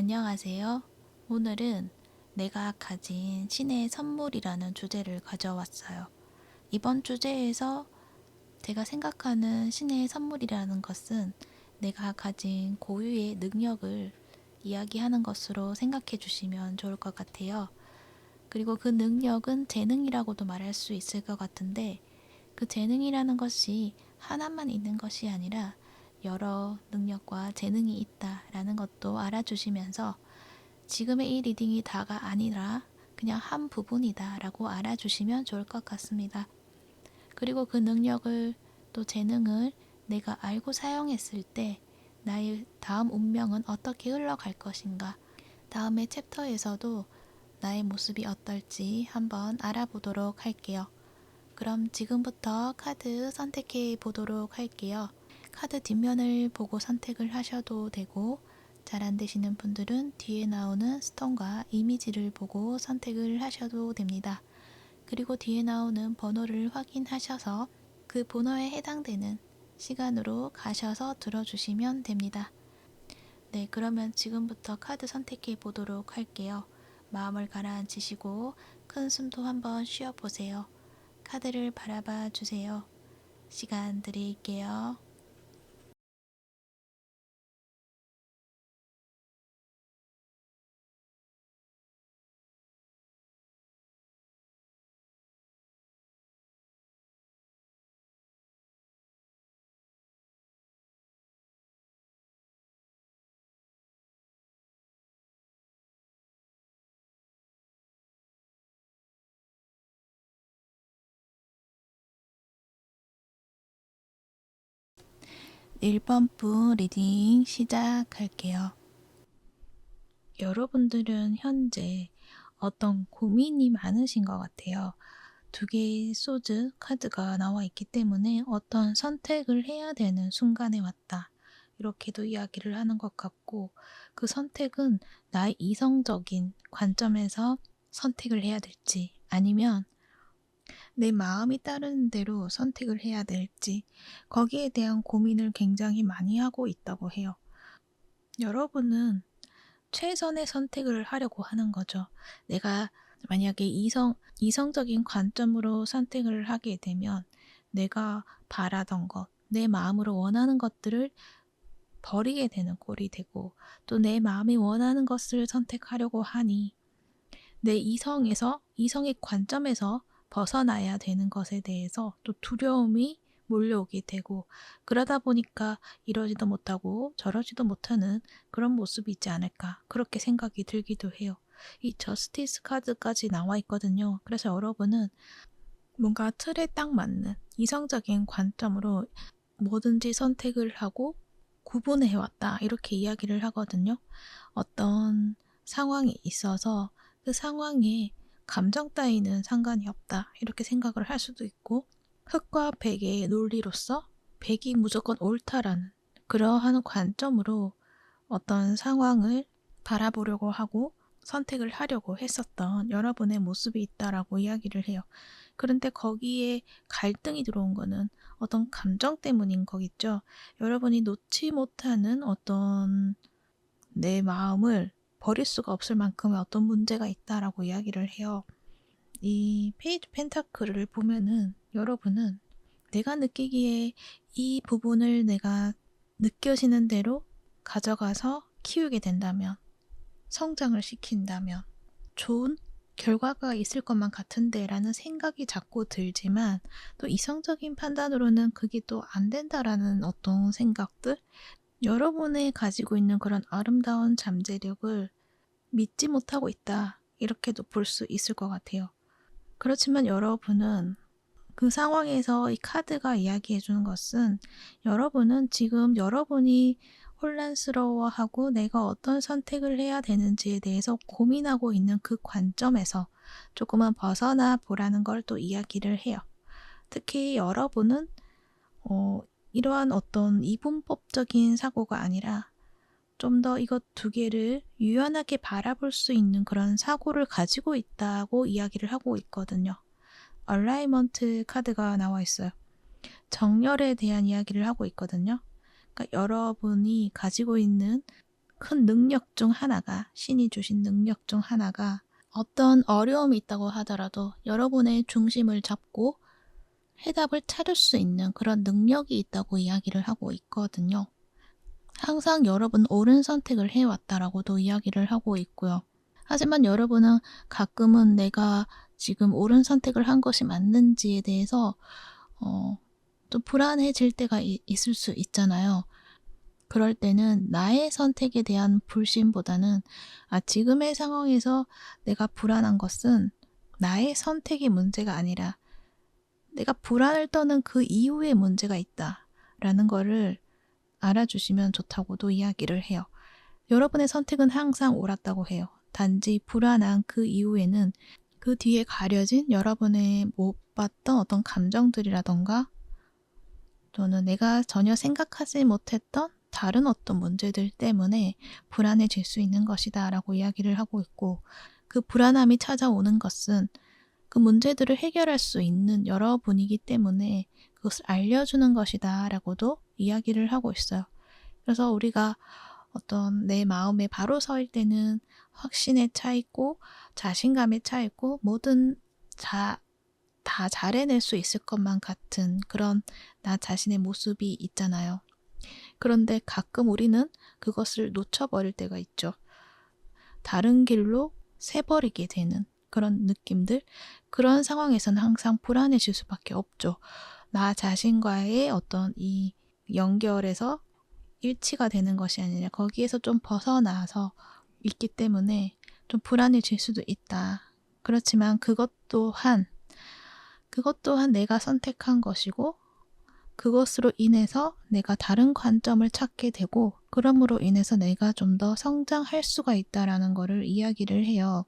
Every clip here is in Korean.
안녕하세요. 오늘은 내가 가진 신의 선물이라는 주제를 가져왔어요. 이번 주제에서 제가 생각하는 신의 선물이라는 것은 내가 가진 고유의 능력을 이야기하는 것으로 생각해 주시면 좋을 것 같아요. 그리고 그 능력은 재능이라고도 말할 수 있을 것 같은데, 그 재능이라는 것이 하나만 있는 것이 아니라 여러 능력과 재능이 있다라는 것도 알아주시면서 지금의 이 리딩이 다가 아니라 그냥 한 부분이다 라고 알아주시면 좋을 것 같습니다. 그리고 그 능력을 또 재능을 내가 알고 사용했을 때 나의 다음 운명은 어떻게 흘러갈 것인가, 다음의 챕터에서도 나의 모습이 어떨지 한번 알아보도록 할게요. 그럼 지금부터 카드 선택해 보도록 할게요. 카드 뒷면을 보고 선택을 하셔도 되고, 잘 안되시는 분들은 뒤에 나오는 스톤과 이미지를 보고 선택을 하셔도 됩니다. 그리고 뒤에 나오는 번호를 확인하셔서 그 번호에 해당되는 시간으로 가셔서 들어주시면 됩니다. 네, 그러면 지금부터 카드 선택해 보도록 할게요. 마음을 가라앉히시고 큰 숨도 한번 쉬어보세요. 카드를 바라봐 주세요. 시간 드릴게요. 1번 분 리딩 시작할게요. 여러분들은 현재 어떤 고민이 많으신 것 같아요. 두 개의 소드 카드가 나와 있기 때문에 어떤 선택을 해야 되는 순간에 왔다, 이렇게도 이야기를 하는 것 같고, 그 선택은 나의 이성적인 관점에서 선택을 해야 될지 아니면 내 마음이 따르는 대로 선택을 해야 될지, 거기에 대한 고민을 굉장히 많이 하고 있다고 해요. 여러분은 최선의 선택을 하려고 하는 거죠. 내가 만약에 이성적인 관점으로 선택을 하게 되면 내가 바라던 것, 내 마음으로 원하는 것들을 버리게 되는 꼴이 되고, 또 내 마음이 원하는 것을 선택하려고 하니 내 이성의 관점에서 벗어나야 되는 것에 대해서 또 두려움이 몰려오게 되고, 그러다 보니까 이러지도 못하고 저러지도 못하는 그런 모습이 있지 않을까, 그렇게 생각이 들기도 해요. 이 저스티스 카드까지 나와 있거든요. 그래서 여러분은 뭔가 틀에 딱 맞는 이성적인 관점으로 뭐든지 선택을 하고 구분해왔다, 이렇게 이야기를 하거든요. 어떤 상황이 있어서 그 상황에 감정 따위는 상관이 없다, 이렇게 생각을 할 수도 있고, 흑과 백의 논리로서 백이 무조건 옳다라는 그러한 관점으로 어떤 상황을 바라보려고 하고 선택을 하려고 했었던 여러분의 모습이 있다라고 이야기를 해요. 그런데 거기에 갈등이 들어온 거는 어떤 감정 때문인 거겠죠. 여러분이 놓지 못하는 어떤 내 마음을 버릴 수가 없을 만큼의 어떤 문제가 있다라고 이야기를 해요. 이 페이지 펜타클을 보면은 여러분은 내가 느끼기에 이 부분을 내가 느껴지는 대로 가져가서 키우게 된다면, 성장을 시킨다면 좋은 결과가 있을 것만 같은데 라는 생각이 자꾸 들지만, 또 이성적인 판단으로는 그게 또 안 된다라는 어떤 생각들, 여러분의 가지고 있는 그런 아름다운 잠재력을 믿지 못하고 있다, 이렇게도 볼 수 있을 것 같아요. 그렇지만 여러분은 그 상황에서 이 카드가 이야기해 주는 것은, 여러분은 지금 여러분이 혼란스러워하고 내가 어떤 선택을 해야 되는지에 대해서 고민하고 있는 그 관점에서 조금은 벗어나 보라는 걸 또 이야기를 해요. 특히 여러분은 이러한 어떤 이분법적인 사고가 아니라 좀 더 이것 두 개를 유연하게 바라볼 수 있는 그런 사고를 가지고 있다고 이야기를 하고 있거든요. 얼라이먼트 카드가 나와 있어요. 정렬에 대한 이야기를 하고 있거든요. 그러니까 여러분이 가지고 있는 큰 능력 중 하나가, 신이 주신 능력 중 하나가 어떤 어려움이 있다고 하더라도 여러분의 중심을 잡고 해답을 찾을 수 있는 그런 능력이 있다고 이야기를 하고 있거든요. 항상 여러분 옳은 선택을 해왔다라고도 이야기를 하고 있고요. 하지만 여러분은 가끔은 내가 지금 옳은 선택을 한 것이 맞는지에 대해서 좀 불안해질 때가 있을 수 있잖아요. 그럴 때는 나의 선택에 대한 불신보다는 지금의 상황에서 내가 불안한 것은 나의 선택의 문제가 아니라 내가 불안을 떠는 그 이유에 문제가 있다라는 거를 알아주시면 좋다고도 이야기를 해요. 여러분의 선택은 항상 옳았다고 해요. 단지 불안한 그 이유에는 그 뒤에 가려진 여러분의 못 봤던 어떤 감정들이라던가 또는 내가 전혀 생각하지 못했던 다른 어떤 문제들 때문에 불안해질 수 있는 것이다 라고 이야기를 하고 있고, 그 불안함이 찾아오는 것은 그 문제들을 해결할 수 있는 여러분이기 때문에 그것을 알려주는 것이다 라고도 이야기를 하고 있어요. 그래서 우리가 어떤 내 마음에 바로 서 있을 때는 확신에 차 있고 자신감에 차 있고 뭐든 다 잘해낼 수 있을 것만 같은 그런 나 자신의 모습이 있잖아요. 그런데 가끔 우리는 그것을 놓쳐버릴 때가 있죠. 다른 길로 새버리게 되는 그런 느낌들, 그런 상황에서는 항상 불안해질 수밖에 없죠. 나 자신과의 어떤 이 연결에서 일치가 되는 것이 아니라 거기에서 좀 벗어나서 있기 때문에 좀 불안해질 수도 있다. 그렇지만 그것 또한 내가 선택한 것이고 그것으로 인해서 내가 다른 관점을 찾게 되고 그럼으로 인해서 내가 좀 더 성장할 수가 있다라는 것을 이야기를 해요.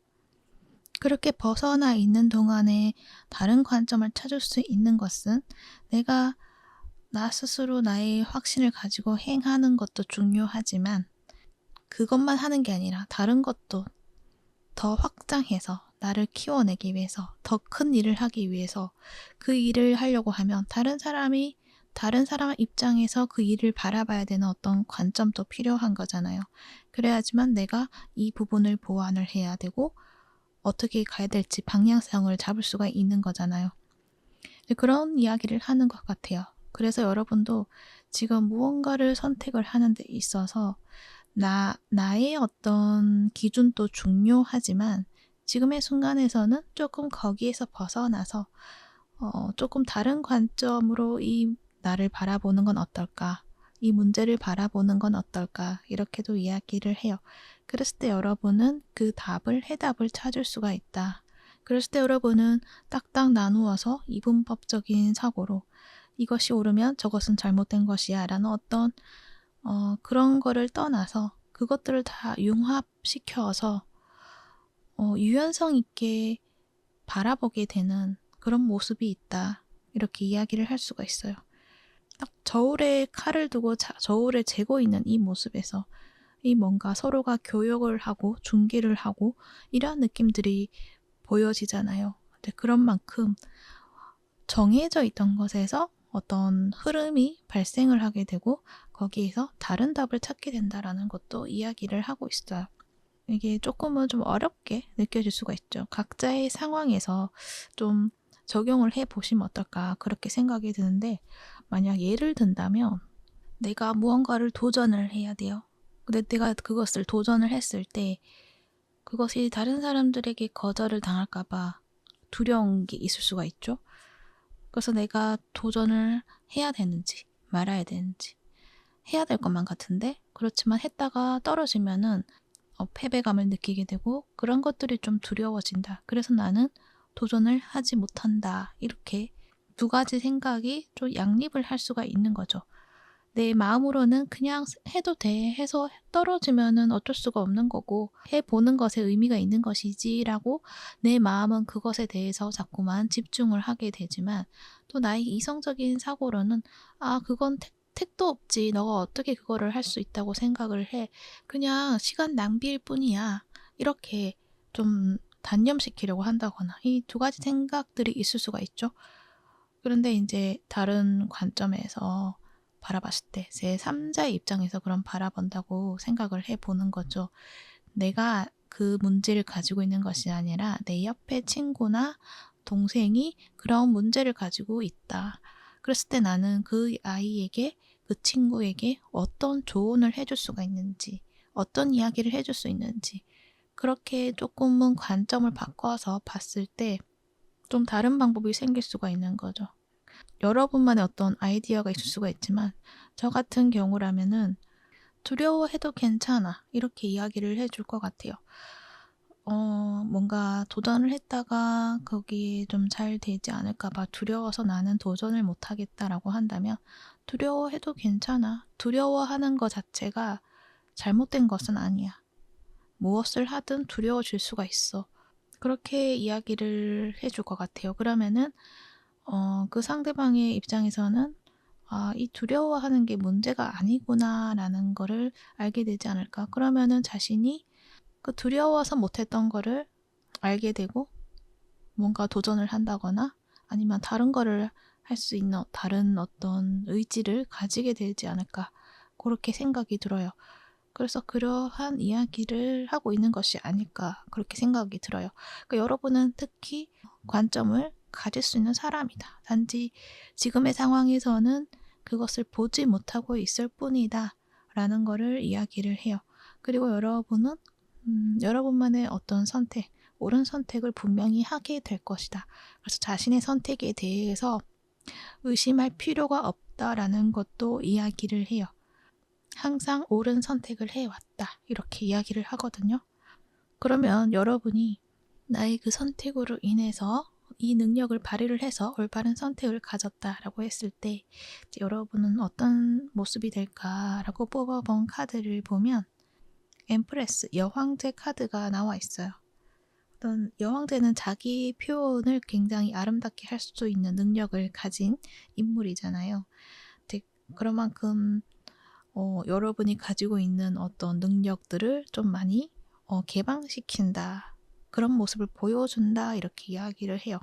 그렇게 벗어나 있는 동안에 다른 관점을 찾을 수 있는 것은 내가 나 스스로 나의 확신을 가지고 행하는 것도 중요하지만 그것만 하는 게 아니라 다른 것도 더 확장해서 나를 키워내기 위해서 더 큰 일을 하기 위해서 그 일을 하려고 하면 다른 사람 입장에서 그 일을 바라봐야 되는 어떤 관점도 필요한 거잖아요. 그래야지만 내가 이 부분을 보완을 해야 되고 어떻게 가야 될지 방향성을 잡을 수가 있는 거잖아요. 그런 이야기를 하는 것 같아요. 그래서 여러분도 지금 무언가를 선택을 하는 데 있어서 나의 어떤 기준도 중요하지만 지금의 순간에서는 조금 거기에서 벗어나서 조금 다른 관점으로 이 나를 바라보는 건 어떨까? 이 문제를 바라보는 건 어떨까? 이렇게도 이야기를 해요. 그랬을 때 여러분은 그 해답을 찾을 수가 있다. 그랬을 때 여러분은 딱딱 나누어서 이분법적인 사고로 이것이 옳으면 저것은 잘못된 것이야 라는 어떤 그런 거를 떠나서 그것들을 다 융합시켜서 유연성 있게 바라보게 되는 그런 모습이 있다. 이렇게 이야기를 할 수가 있어요. 딱 저울에 칼을 두고 저울에 재고 있는 이 모습에서 이 뭔가 서로가 교역을 하고 중계를 하고 이러한 느낌들이 보여지잖아요. 근데 그런 만큼 정해져 있던 것에서 어떤 흐름이 발생을 하게 되고 거기에서 다른 답을 찾게 된다라는 것도 이야기를 하고 있어요. 이게 조금은 좀 어렵게 느껴질 수가 있죠. 각자의 상황에서 좀 적용을 해보시면 어떨까 그렇게 생각이 드는데, 만약 예를 든다면 내가 무언가를 도전을 해야 돼요. 근데 내가 그것을 도전을 했을 때 그것이 다른 사람들에게 거절을 당할까봐 두려운 게 있을 수가 있죠. 그래서 내가 도전을 해야 되는지 말아야 되는지 해야 될 것만 같은데, 그렇지만 했다가 떨어지면은 패배감을 느끼게 되고 그런 것들이 좀 두려워진다. 그래서 나는 도전을 하지 못한다. 이렇게 두 가지 생각이 좀 양립을 할 수가 있는 거죠. 내 마음으로는 그냥 해도 돼. 해서 떨어지면은 어쩔 수가 없는 거고 해보는 것에 의미가 있는 것이지라고 내 마음은 그것에 대해서 자꾸만 집중을 하게 되지만, 또 나의 이성적인 사고로는 그건 택도 없지. 너가 어떻게 그거를 할 수 있다고 생각을 해. 그냥 시간 낭비일 뿐이야. 이렇게 좀 단념시키려고 한다거나 이 두 가지 생각들이 있을 수가 있죠. 그런데 이제 다른 관점에서 바라봤을 때 제 3자의 입장에서 그럼 바라본다고 생각을 해보는 거죠. 내가 그 문제를 가지고 있는 것이 아니라 내 옆에 친구나 동생이 그런 문제를 가지고 있다. 그랬을 때 나는 그 아이에게, 그 친구에게 어떤 조언을 해줄 수가 있는지, 어떤 이야기를 해줄 수 있는지, 그렇게 조금은 관점을 바꿔서 봤을 때 좀 다른 방법이 생길 수가 있는 거죠. 여러분만의 어떤 아이디어가 있을 수가 있지만 저 같은 경우라면은 두려워해도 괜찮아 이렇게 이야기를 해줄 것 같아요. 뭔가 도전을 했다가 거기에 좀 잘 되지 않을까 봐 두려워서 나는 도전을 못 하겠다라고 한다면 두려워해도 괜찮아. 두려워하는 것 자체가 잘못된 것은 아니야. 무엇을 하든 두려워질 수가 있어. 그렇게 이야기를 해줄 것 같아요. 그러면은 그 상대방의 입장에서는 이 두려워하는 게 문제가 아니구나라는 거를 알게 되지 않을까. 그러면은 자신이 그 두려워서 못했던 거를 알게 되고 뭔가 도전을 한다거나 아니면 다른 거를 할 수 있는 다른 어떤 의지를 가지게 되지 않을까. 그렇게 생각이 들어요. 그래서 그러한 이야기를 하고 있는 것이 아닐까 그렇게 생각이 들어요. 그러니까 여러분은 특히 관점을 가질 수 있는 사람이다. 단지 지금의 상황에서는 그것을 보지 못하고 있을 뿐이다 라는 거를 이야기를 해요. 그리고 여러분은 여러분만의 어떤 선택, 옳은 선택을 분명히 하게 될 것이다. 그래서 자신의 선택에 대해서 의심할 필요가 없다라는 것도 이야기를 해요. 항상 옳은 선택을 해왔다. 이렇게 이야기를 하거든요. 그러면 여러분이 나의 그 선택으로 인해서 이 능력을 발휘를 해서 올바른 선택을 가졌다라고 했을 때 이제 여러분은 어떤 모습이 될까라고 뽑아본 카드를 보면 엠프레스, 여황제 카드가 나와 있어요. 어떤 여황제는 자기 표현을 굉장히 아름답게 할 수 있는 능력을 가진 인물이잖아요. 그런 만큼 여러분이 가지고 있는 어떤 능력들을 좀 많이 개방시킨다. 그런 모습을 보여준다. 이렇게 이야기를 해요.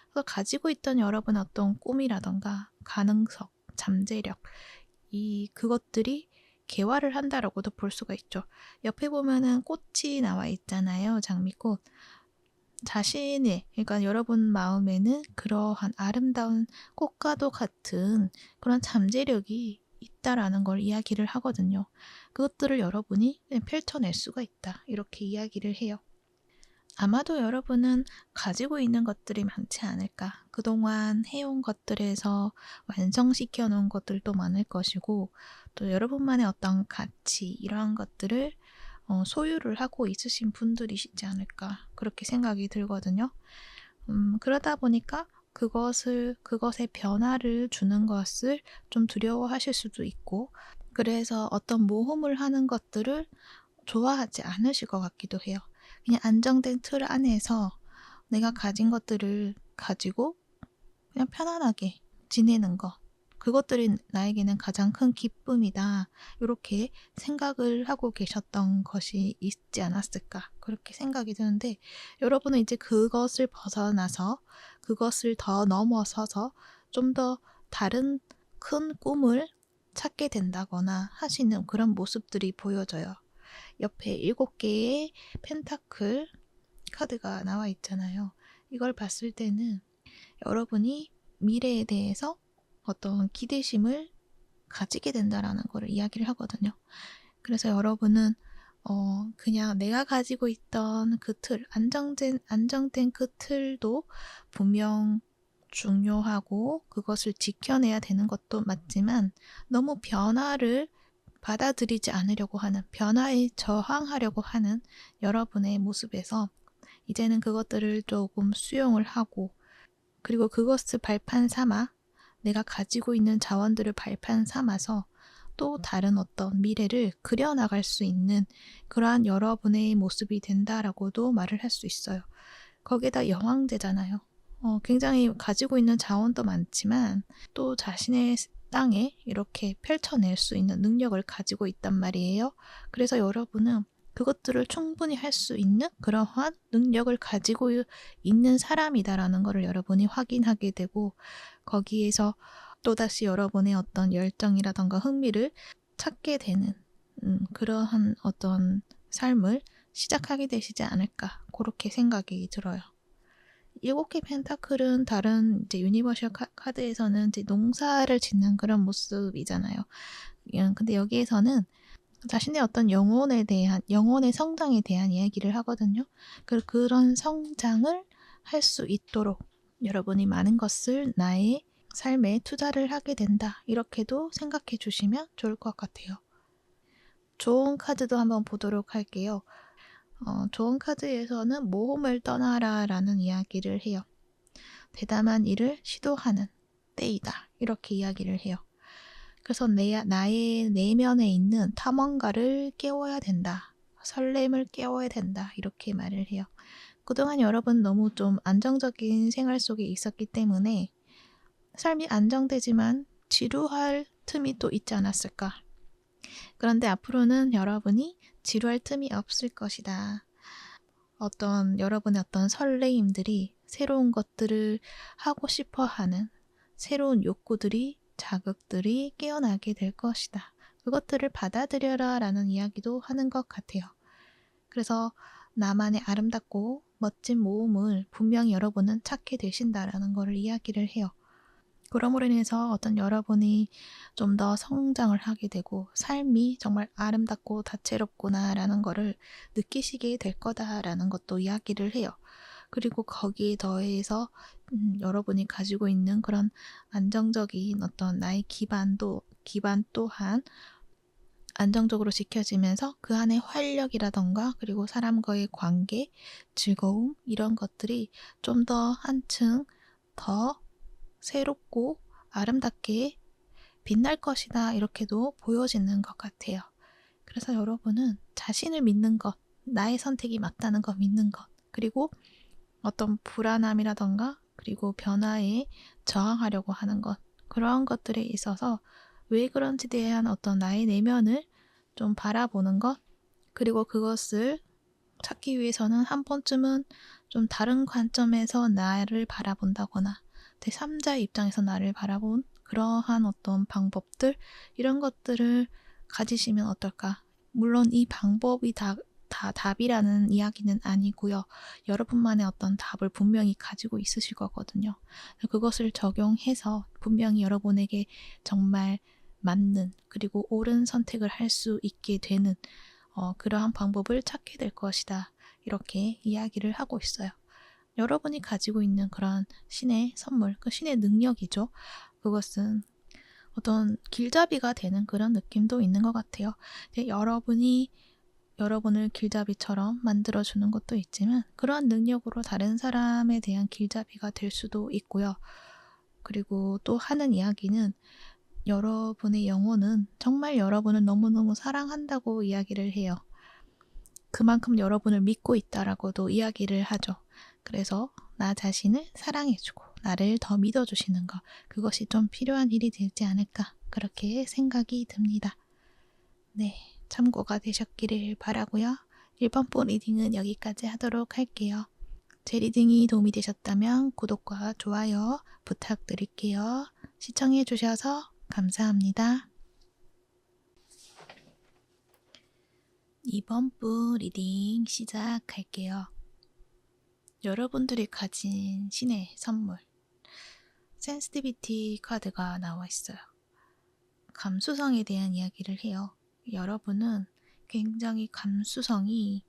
그래서 가지고 있던 여러분의 어떤 꿈이라던가 가능성, 잠재력, 그것들이 개화를 한다라고도 볼 수가 있죠. 옆에 보면은 꽃이 나와 있잖아요. 장미꽃. 자신의, 그러니까 여러분 마음에는 그러한 아름다운 꽃과도 같은 그런 잠재력이 있다라는 걸 이야기를 하거든요. 그것들을 여러분이 그냥 펼쳐낼 수가 있다. 이렇게 이야기를 해요. 아마도 여러분은 가지고 있는 것들이 많지 않을까. 그동안 해온 것들에서 완성시켜 놓은 것들도 많을 것이고 또 여러분만의 어떤 가치 이러한 것들을 소유를 하고 있으신 분들이시지 않을까 그렇게 생각이 들거든요. 그러다 보니까 그것의 변화를 주는 것을 좀 두려워하실 수도 있고 그래서 어떤 모험을 하는 것들을 좋아하지 않으실 것 같기도 해요. 그냥 안정된 틀 안에서 내가 가진 것들을 가지고 그냥 편안하게 지내는 것. 그것들이 나에게는 가장 큰 기쁨이다. 이렇게 생각을 하고 계셨던 것이 있지 않았을까. 그렇게 생각이 드는데 여러분은 이제 그것을 벗어나서 그것을 더 넘어서서 좀 더 다른 큰 꿈을 찾게 된다거나 하시는 그런 모습들이 보여져요. 옆에 7개의 펜타클 카드가 나와 있잖아요. 이걸 봤을 때는 여러분이 미래에 대해서 어떤 기대심을 가지게 된다라는 거를 이야기를 하거든요. 그래서 여러분은 그냥 내가 가지고 있던 그 틀, 안정된 그 틀도 분명 중요하고 그것을 지켜내야 되는 것도 맞지만 너무 변화를 받아들이지 않으려고 하는, 변화에 저항하려고 하는 여러분의 모습에서 이제는 그것들을 조금 수용을 하고 그리고 그것을 발판 삼아 내가 가지고 있는 자원들을 발판 삼아서 또 다른 어떤 미래를 그려나갈 수 있는 그러한 여러분의 모습이 된다라고도 말을 할 수 있어요. 거기에다 여왕제잖아요. 굉장히 가지고 있는 자원도 많지만 또 자신의 땅에 이렇게 펼쳐낼 수 있는 능력을 가지고 있단 말이에요. 그래서 여러분은 그것들을 충분히 할 수 있는 그러한 능력을 가지고 있는 사람이다라는 것을 여러분이 확인하게 되고 거기에서 또다시 여러분의 어떤 열정이라던가 흥미를 찾게 되는 그러한 어떤 삶을 시작하게 되시지 않을까 그렇게 생각이 들어요. 7개 펜타클은 다른 이제 유니버셜 카드에서는 이제 농사를 짓는 그런 모습이잖아요. 근데 여기에서는 자신의 어떤 영혼의 성장에 대한 이야기를 하거든요. 그런 성장을 할 수 있도록 여러분이 많은 것을 나의 삶에 투자를 하게 된다. 이렇게도 생각해 주시면 좋을 것 같아요. 좋은 카드도 한번 보도록 할게요. 좋은 카드에서는 모험을 떠나라 라는 이야기를 해요. 대담한 일을 시도하는 때이다. 이렇게 이야기를 해요. 그래서 나의 내면에 있는 탐험가를 깨워야 된다. 설렘을 깨워야 된다. 이렇게 말을 해요. 그동안 여러분 너무 좀 안정적인 생활 속에 있었기 때문에 삶이 안정되지만 지루할 틈이 또 있지 않았을까. 그런데 앞으로는 여러분이 지루할 틈이 없을 것이다. 여러분의 어떤 설레임들이 새로운 것들을 하고 싶어 하는 새로운 욕구들이 자극들이 깨어나게 될 것이다. 그것들을 받아들여라 라는 이야기도 하는 것 같아요. 그래서 나만의 아름답고 멋진 모험을 분명히 여러분은 찾게 되신다라는 것을 이야기를 해요. 그러므로 인해서 어떤 여러분이 좀 더 성장을 하게 되고 삶이 정말 아름답고 다채롭구나라는 것을 느끼시게 될 거다라는 것도 이야기를 해요. 그리고 거기에 더해서 여러분이 가지고 있는 그런 안정적인 어떤 나의 기반 또한 안정적으로 지켜지면서 그 안에 활력이라던가 그리고 사람과의 관계, 즐거움 이런 것들이 좀 더 한층 더 새롭고 아름답게 빛날 것이다 이렇게도 보여지는 것 같아요. 그래서 여러분은 자신을 믿는 것, 나의 선택이 맞다는 거 믿는 것, 그리고 어떤 불안함이라던가 그리고 변화에 저항하려고 하는 것, 그러한 것들에 있어서 왜 그런지 대한 어떤 나의 내면을 좀 바라보는 것, 그리고 그것을 찾기 위해서는 한 번쯤은 좀 다른 관점에서 나를 바라본다거나 제3자의 입장에서 나를 바라본 그러한 어떤 방법들 이런 것들을 가지시면 어떨까. 물론 이 방법이 다 답이라는 이야기는 아니고요. 여러분만의 어떤 답을 분명히 가지고 있으실 거거든요. 그것을 적용해서 분명히 여러분에게 정말 맞는 그리고 옳은 선택을 할 수 있게 되는 그러한 방법을 찾게 될 것이다. 이렇게 이야기를 하고 있어요. 여러분이 가지고 있는 그런 신의 선물, 그 신의 능력이죠. 그것은 어떤 길잡이가 되는 그런 느낌도 있는 것 같아요. 여러분이 여러분을 길잡이처럼 만들어주는 것도 있지만 그러한 능력으로 다른 사람에 대한 길잡이가 될 수도 있고요. 그리고 또 하는 이야기는 여러분의 영혼은 정말 여러분을 너무너무 사랑한다고 이야기를 해요. 그만큼 여러분을 믿고 있다라고도 이야기를 하죠. 그래서 나 자신을 사랑해주고 나를 더 믿어주시는 것, 그것이 좀 필요한 일이 되지 않을까 그렇게 생각이 듭니다. 네, 참고가 되셨기를 바라고요. 1번부 리딩은 여기까지 하도록 할게요. 제 리딩이 도움이 되셨다면 구독과 좋아요 부탁드릴게요. 시청해주셔서 감사합니다. 2번부 리딩 시작할게요. 여러분들이 가진 신의 선물 센시티비티 카드가 나와 있어요. 감수성에 대한 이야기를 해요. 여러분은 굉장히 감수성이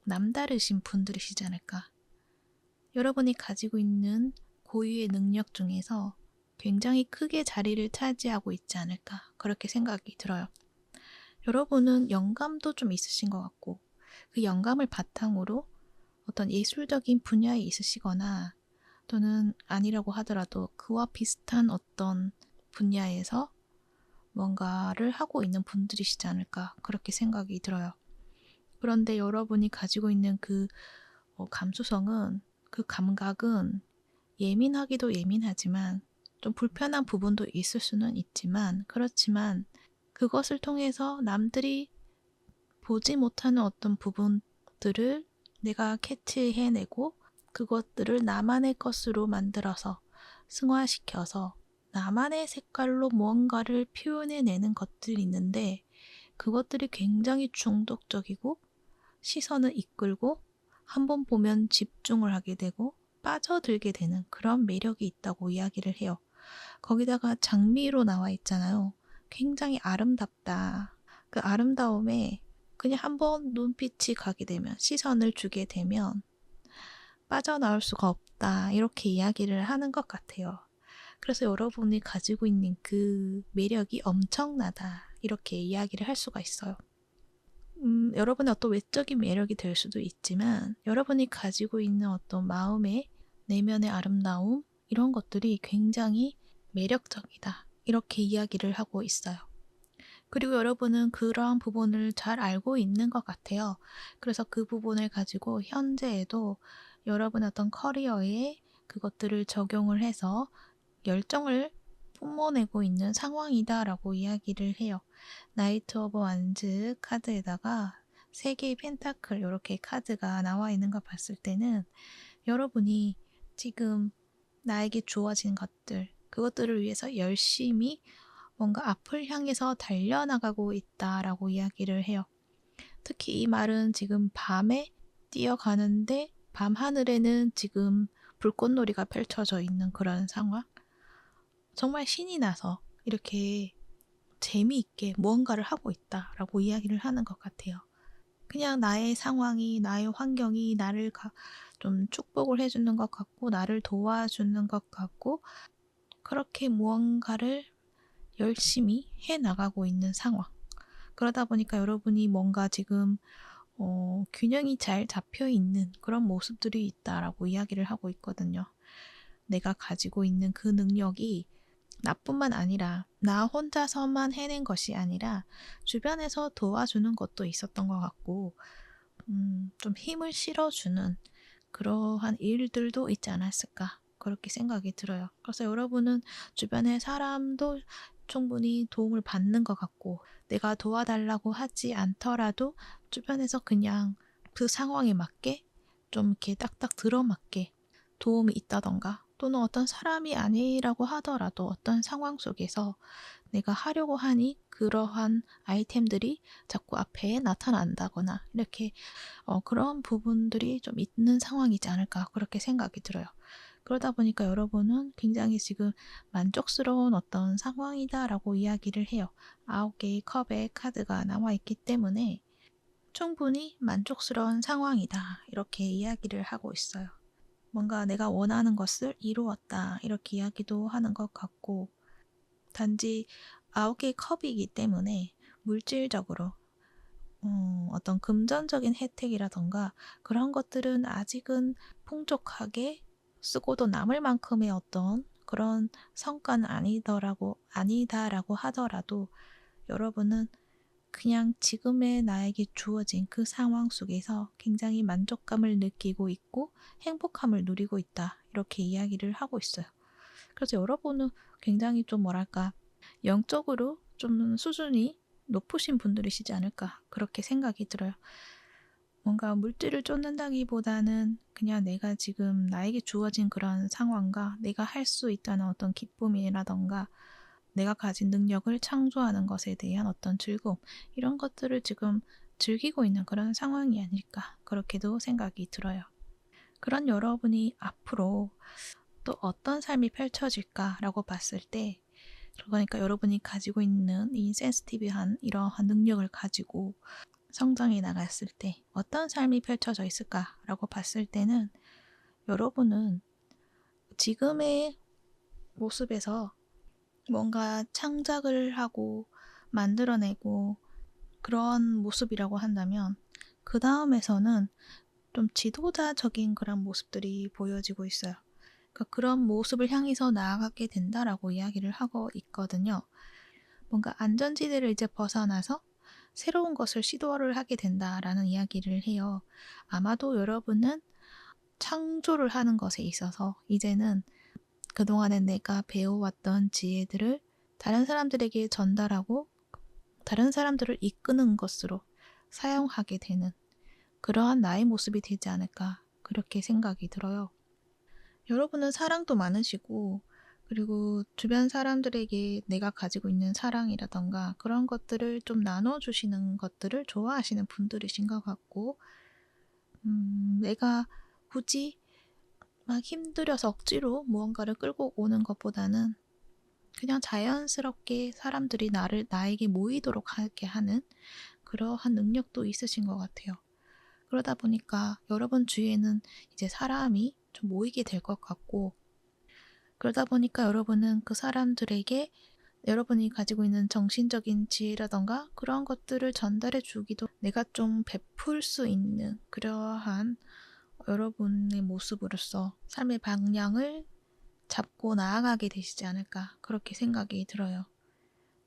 남다르신 분들이시지 않을까. 여러분이 가지고 있는 고유의 능력 중에서 굉장히 크게 자리를 차지하고 있지 않을까 그렇게 생각이 들어요. 여러분은 영감도 좀 있으신 것 같고 그 영감을 바탕으로 어떤 예술적인 분야에 있으시거나 또는 아니라고 하더라도 그와 비슷한 어떤 분야에서 뭔가를 하고 있는 분들이시지 않을까 그렇게 생각이 들어요. 그런데 여러분이 가지고 있는 그 감수성은 그 감각은 예민하기도 예민하지만 좀 불편한 부분도 있을 수는 있지만 그렇지만 그것을 통해서 남들이 보지 못하는 어떤 부분들을 내가 캐치해내고 그것들을 나만의 것으로 만들어서 승화시켜서 나만의 색깔로 무언가를 표현해내는 것들이 있는데 그것들이 굉장히 중독적이고 시선을 이끌고 한번 보면 집중을 하게 되고 빠져들게 되는 그런 매력이 있다고 이야기를 해요. 거기다가 장미로 나와 있잖아요. 굉장히 아름답다. 그 아름다움에 그냥 한번 눈빛이 가게 되면 시선을 주게 되면 빠져나올 수가 없다. 이렇게 이야기를 하는 것 같아요. 그래서 여러분이 가지고 있는 그 매력이 엄청나다. 이렇게 이야기를 할 수가 있어요. 여러분의 어떤 외적인 매력이 될 수도 있지만 여러분이 가지고 있는 어떤 마음의 내면의 아름다움 이런 것들이 굉장히 매력적이다. 이렇게 이야기를 하고 있어요. 그리고 여러분은 그러한 부분을 잘 알고 있는 것 같아요. 그래서 그 부분을 가지고 현재에도 여러분의 어떤 커리어에 그것들을 적용을 해서 열정을 뿜어내고 있는 상황이다라고 이야기를 해요. 나이트 오브 완즈 카드에다가 3개의 펜타클 이렇게 카드가 나와 있는 거 봤을 때는 여러분이 지금 나에게 주어진 것들 그것들을 위해서 열심히 뭔가 앞을 향해서 달려나가고 있다라고 이야기를 해요. 특히 이 말은 지금 밤에 뛰어가는데 밤하늘에는 지금 불꽃놀이가 펼쳐져 있는 그런 상황. 정말 신이 나서 이렇게 재미있게 무언가를 하고 있다라고 이야기를 하는 것 같아요. 그냥 나의 상황이, 나의 환경이 나를 좀 축복을 해주는 것 같고, 나를 도와주는 것 같고, 그렇게 무언가를 열심히 해나가고 있는 상황. 그러다 보니까 여러분이 뭔가 지금 균형이 잘 잡혀 있는 그런 모습들이 있다라고 이야기를 하고 있거든요. 내가 가지고 있는 그 능력이 나뿐만 아니라 나 혼자서만 해낸 것이 아니라 주변에서 도와주는 것도 있었던 것 같고 좀 힘을 실어주는 그러한 일들도 있지 않았을까 그렇게 생각이 들어요. 그래서 여러분은 주변의 사람도 충분히 도움을 받는 것 같고 내가 도와달라고 하지 않더라도 주변에서 그냥 그 상황에 맞게 좀 이렇게 딱딱 들어맞게 도움이 있다던가 또는 어떤 사람이 아니라고 하더라도 어떤 상황 속에서 내가 하려고 하니 그러한 아이템들이 자꾸 앞에 나타난다거나 이렇게 그런 부분들이 좀 있는 상황이지 않을까 그렇게 생각이 들어요. 그러다 보니까 여러분은 굉장히 지금 만족스러운 어떤 상황이다라고 이야기를 해요. 9개의 컵의 카드가 나와 있기 때문에 충분히 만족스러운 상황이다 이렇게 이야기를 하고 있어요. 뭔가 내가 원하는 것을 이루었다 이렇게 이야기도 하는 것 같고 단지 9개의 컵이기 때문에 물질적으로 어떤 금전적인 혜택이라던가 그런 것들은 아직은 풍족하게 쓰고도 남을 만큼의 어떤 그런 성과는 아니다라고 하더라도 여러분은 그냥 지금의 나에게 주어진 그 상황 속에서 굉장히 만족감을 느끼고 있고 행복함을 누리고 있다. 이렇게 이야기를 하고 있어요. 그래서 여러분은 굉장히 좀 뭐랄까 영적으로 좀 수준이 높으신 분들이시지 않을까 그렇게 생각이 들어요. 뭔가 물질을 쫓는다기보다는 그냥 내가 지금 나에게 주어진 그런 상황과 내가 할 수 있다는 어떤 기쁨이라던가 내가 가진 능력을 창조하는 것에 대한 어떤 즐거움 이런 것들을 지금 즐기고 있는 그런 상황이 아닐까 그렇게도 생각이 들어요. 그런 여러분이 앞으로 또 어떤 삶이 펼쳐질까라고 봤을 때 그러니까 여러분이 가지고 있는 이 센시티브한 이러한 능력을 가지고 성장해 나갔을 때 어떤 삶이 펼쳐져 있을까라고 봤을 때는 여러분은 지금의 모습에서 뭔가 창작을 하고 만들어내고 그런 모습이라고 한다면 그 다음에서는 좀 지도자적인 그런 모습들이 보여지고 있어요. 그러니까 그런 모습을 향해서 나아가게 된다라고 이야기를 하고 있거든요. 뭔가 안전지대를 이제 벗어나서 새로운 것을 시도를 하게 된다라는 이야기를 해요. 아마도 여러분은 창조를 하는 것에 있어서 이제는 그동안에 내가 배워왔던 지혜들을 다른 사람들에게 전달하고 다른 사람들을 이끄는 것으로 사용하게 되는 그러한 나의 모습이 되지 않을까 그렇게 생각이 들어요. 여러분은 사랑도 많으시고 그리고 주변 사람들에게 내가 가지고 있는 사랑이라던가 그런 것들을 좀 나눠주시는 것들을 좋아하시는 분들이신 것 같고, 내가 굳이 막 힘들여서 억지로 무언가를 끌고 오는 것보다는 그냥 자연스럽게 사람들이 나에게 모이도록 하게 하는 그러한 능력도 있으신 것 같아요. 그러다 보니까 여러분 주위에는 이제 사람이 좀 모이게 될 것 같고, 그러다 보니까 여러분은 그 사람들에게 여러분이 가지고 있는 정신적인 지혜라던가 그런 것들을 전달해 주기도, 내가 좀 베풀 수 있는 그러한 여러분의 모습으로서 삶의 방향을 잡고 나아가게 되시지 않을까, 그렇게 생각이 들어요.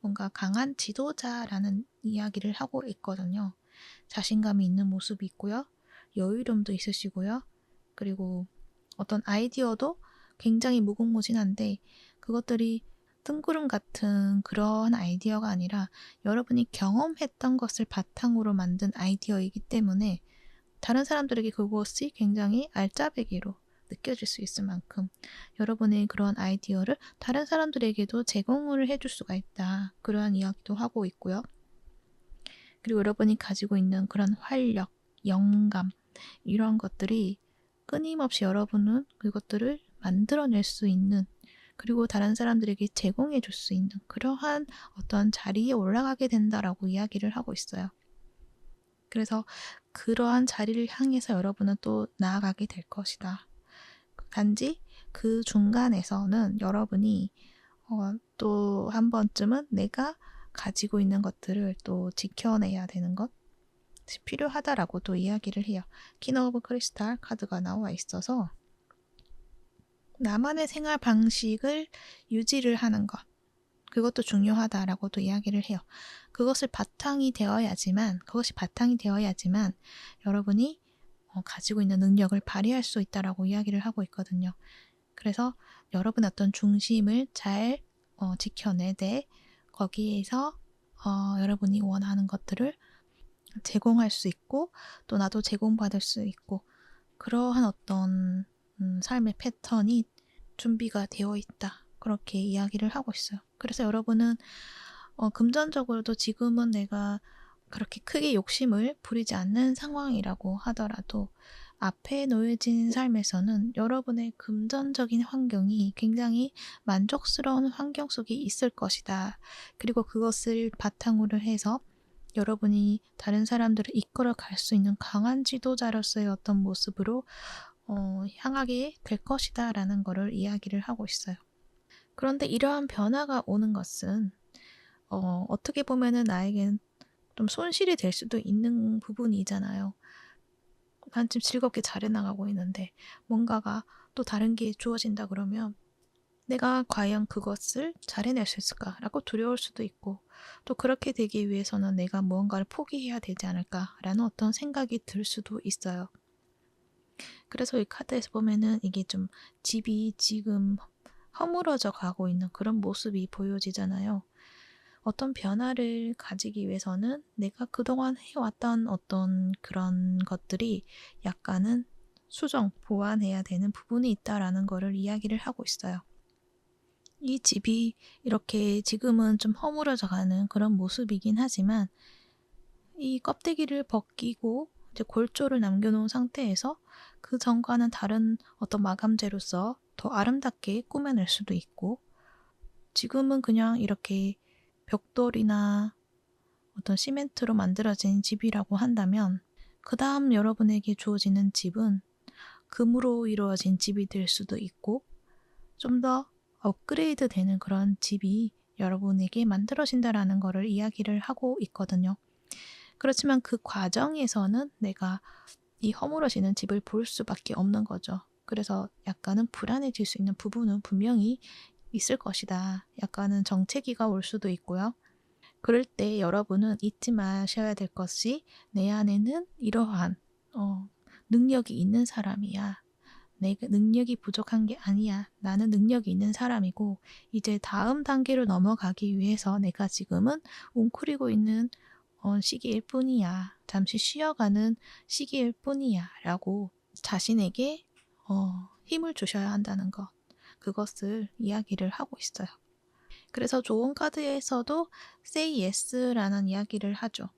뭔가 강한 지도자라는 이야기를 하고 있거든요. 자신감이 있는 모습이 있고요. 여유로움도 있으시고요. 그리고 어떤 아이디어도 굉장히 무궁무진한데 그것들이 뜬구름 같은 그런 아이디어가 아니라 여러분이 경험했던 것을 바탕으로 만든 아이디어이기 때문에 다른 사람들에게 그것이 굉장히 알짜배기로 느껴질 수 있을 만큼 여러분의 그런 아이디어를 다른 사람들에게도 제공을 해줄 수가 있다. 그러한 이야기도 하고 있고요. 그리고 여러분이 가지고 있는 그런 활력, 영감, 이런 것들이 끊임없이 여러분은 그것들을 만들어낼 수 있는, 그리고 다른 사람들에게 제공해 줄 수 있는 그러한 어떤 자리에 올라가게 된다라고 이야기를 하고 있어요. 그래서 그러한 자리를 향해서 여러분은 또 나아가게 될 것이다. 단지 그 중간에서는 여러분이 또 한 번쯤은 내가 가지고 있는 것들을 또 지켜내야 되는 것이 필요하다라고 또 이야기를 해요. 퀸 오브 크리스탈 카드가 나와 있어서 나만의 생활 방식을 유지를 하는 것, 그것도 중요하다라고도 이야기를 해요. 그것이 바탕이 되어야지만 여러분이 가지고 있는 능력을 발휘할 수 있다라고 이야기를 하고 있거든요. 그래서 여러분의 어떤 중심을 잘 지켜내되 거기에서 여러분이 원하는 것들을 제공할 수 있고 또 나도 제공받을 수 있고 그러한 어떤 삶의 패턴이 준비가 되어 있다. 그렇게 이야기를 하고 있어요. 그래서 여러분은 금전적으로도 지금은 내가 그렇게 크게 욕심을 부리지 않는 상황이라고 하더라도 앞에 놓여진 삶에서는 여러분의 금전적인 환경이 굉장히 만족스러운 환경 속에 있을 것이다. 그리고 그것을 바탕으로 해서 여러분이 다른 사람들을 이끌어 갈 수 있는 강한 지도자로서의 어떤 모습으로 향하게 될 것이다 라는 거를 이야기를 하고 있어요. 그런데 이러한 변화가 오는 것은 어떻게 보면은 나에겐 좀 손실이 될 수도 있는 부분이잖아요. 난 지금 즐겁게 잘해나가고 있는데 뭔가가 또 다른 게 주어진다 그러면 내가 과연 그것을 잘해낼 수 있을까라고 두려울 수도 있고, 또 그렇게 되기 위해서는 내가 무언가를 포기해야 되지 않을까라는 어떤 생각이 들 수도 있어요. 그래서 이 카드에서 보면은 이게 좀 집이 지금 허물어져 가고 있는 그런 모습이 보여지잖아요. 어떤 변화를 가지기 위해서는 내가 그동안 해왔던 어떤 그런 것들이 약간은 수정, 보완해야 되는 부분이 있다라는 거를 이야기를 하고 있어요. 이 집이 이렇게 지금은 좀 허물어져 가는 그런 모습이긴 하지만 이 껍데기를 벗기고 이제 골조를 남겨놓은 상태에서 그 전과는 다른 어떤 마감재로서 더 아름답게 꾸며낼 수도 있고, 지금은 그냥 이렇게 벽돌이나 어떤 시멘트로 만들어진 집이라고 한다면 그 다음 여러분에게 주어지는 집은 금으로 이루어진 집이 될 수도 있고 좀 더 업그레이드 되는 그런 집이 여러분에게 만들어진다라는 것을 이야기를 하고 있거든요. 그렇지만 그 과정에서는 내가 이 허물어지는 집을 볼 수밖에 없는 거죠. 그래서 약간은 불안해질 수 있는 부분은 분명히 있을 것이다. 약간은 정체기가 올 수도 있고요. 그럴 때 여러분은 잊지 마셔야 될 것이 내 안에는 이러한 능력이 있는 사람이야. 내가 능력이 부족한 게 아니야. 나는 능력이 있는 사람이고 이제 다음 단계로 넘어가기 위해서 내가 지금은 웅크리고 있는 시기일 뿐이야. 잠시 쉬어가는 시기일 뿐이야. 라고 자신에게 힘을 주셔야 한다는 것. 그것을 이야기를 하고 있어요. 그래서 좋은 카드에서도 say yes라는 이야기를 하죠.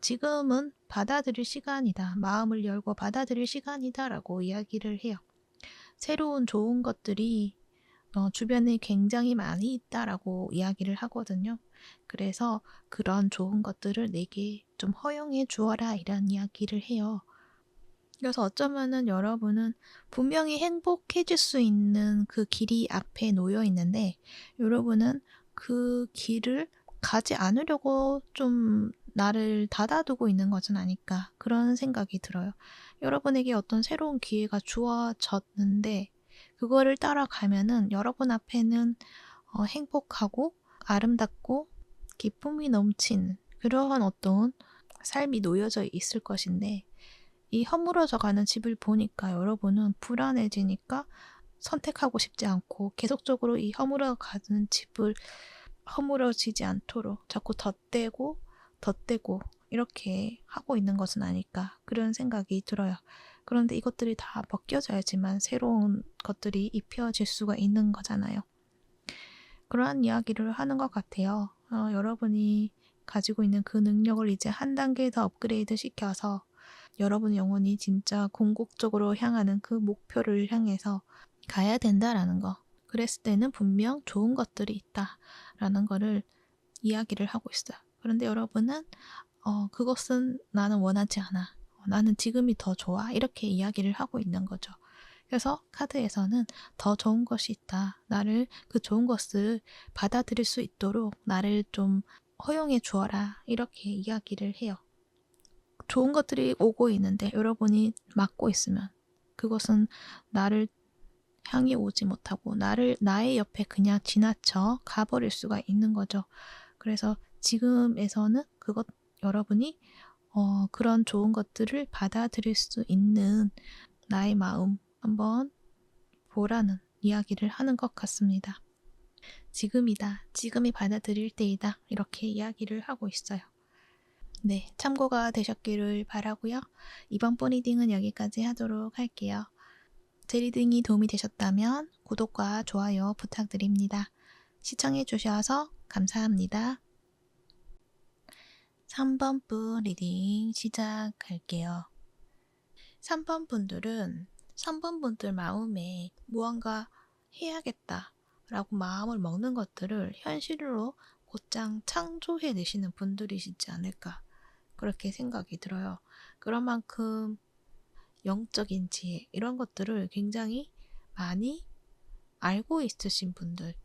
지금은 받아들일 시간이다. 마음을 열고 받아들일 시간이다 라고 이야기를 해요. 새로운 좋은 것들이 주변에 굉장히 많이 있다라고 이야기를 하거든요. 그래서 그런 좋은 것들을 내게 좀 허용해 주어라 이런 이야기를 해요. 그래서 어쩌면은 여러분은 분명히 행복해질 수 있는 그 길이 앞에 놓여 있는데 여러분은 그 길을 가지 않으려고 좀 나를 닫아두고 있는 것은 아닐까 그런 생각이 들어요. 여러분에게 어떤 새로운 기회가 주어졌는데 그거를 따라가면은 여러분 앞에는 행복하고 아름답고 기쁨이 넘치는 그러한 어떤 삶이 놓여져 있을 것인데 이 허물어져 가는 집을 보니까 여러분은 불안해지니까 선택하고 싶지 않고 계속적으로 이 허물어가는 집을 허물어지지 않도록 자꾸 덧대고 이렇게 하고 있는 것은 아닐까 그런 생각이 들어요. 그런데 이것들이 다 벗겨져야지만 새로운 것들이 입혀질 수가 있는 거잖아요. 그러한 이야기를 하는 것 같아요. 여러분이 가지고 있는 그 능력을 이제 한 단계 더 업그레이드 시켜서 여러분의 영혼이 진짜 궁극적으로 향하는 그 목표를 향해서 가야 된다라는 거. 그랬을 때는 분명 좋은 것들이 있다라는 거를 이야기를 하고 있어요. 그런데 여러분은 그것은 나는 원하지 않아. 나는 지금이 더 좋아. 이렇게 이야기를 하고 있는 거죠. 그래서 카드에서는 더 좋은 것이 있다. 나를 그 좋은 것을 받아들일 수 있도록 나를 좀 허용해 주어라. 이렇게 이야기를 해요. 좋은 것들이 오고 있는데 여러분이 막고 있으면 그것은 나를 향해 오지 못하고 나의 옆에 그냥 지나쳐 가버릴 수가 있는 거죠. 그래서 지금에서는 여러분이 그런 좋은 것들을 받아들일 수 있는 나의 마음 한번 보라는 이야기를 하는 것 같습니다. 지금이다. 지금이 받아들일 때이다. 이렇게 이야기를 하고 있어요. 네, 참고가 되셨기를 바라고요. 이번 리딩은 여기까지 하도록 할게요. 제 리딩이 도움이 되셨다면 구독과 좋아요 부탁드립니다. 시청해주셔서 감사합니다. 3번 분 리딩 시작할게요. 3번 분들은 3번 분들 마음에 무언가 해야겠다 라고 마음을 먹는 것들을 현실로 곧장 창조해내시는 분들이시지 않을까 그렇게 생각이 들어요. 그런 만큼 영적인 지혜 이런 것들을 굉장히 많이 알고 있으신 분들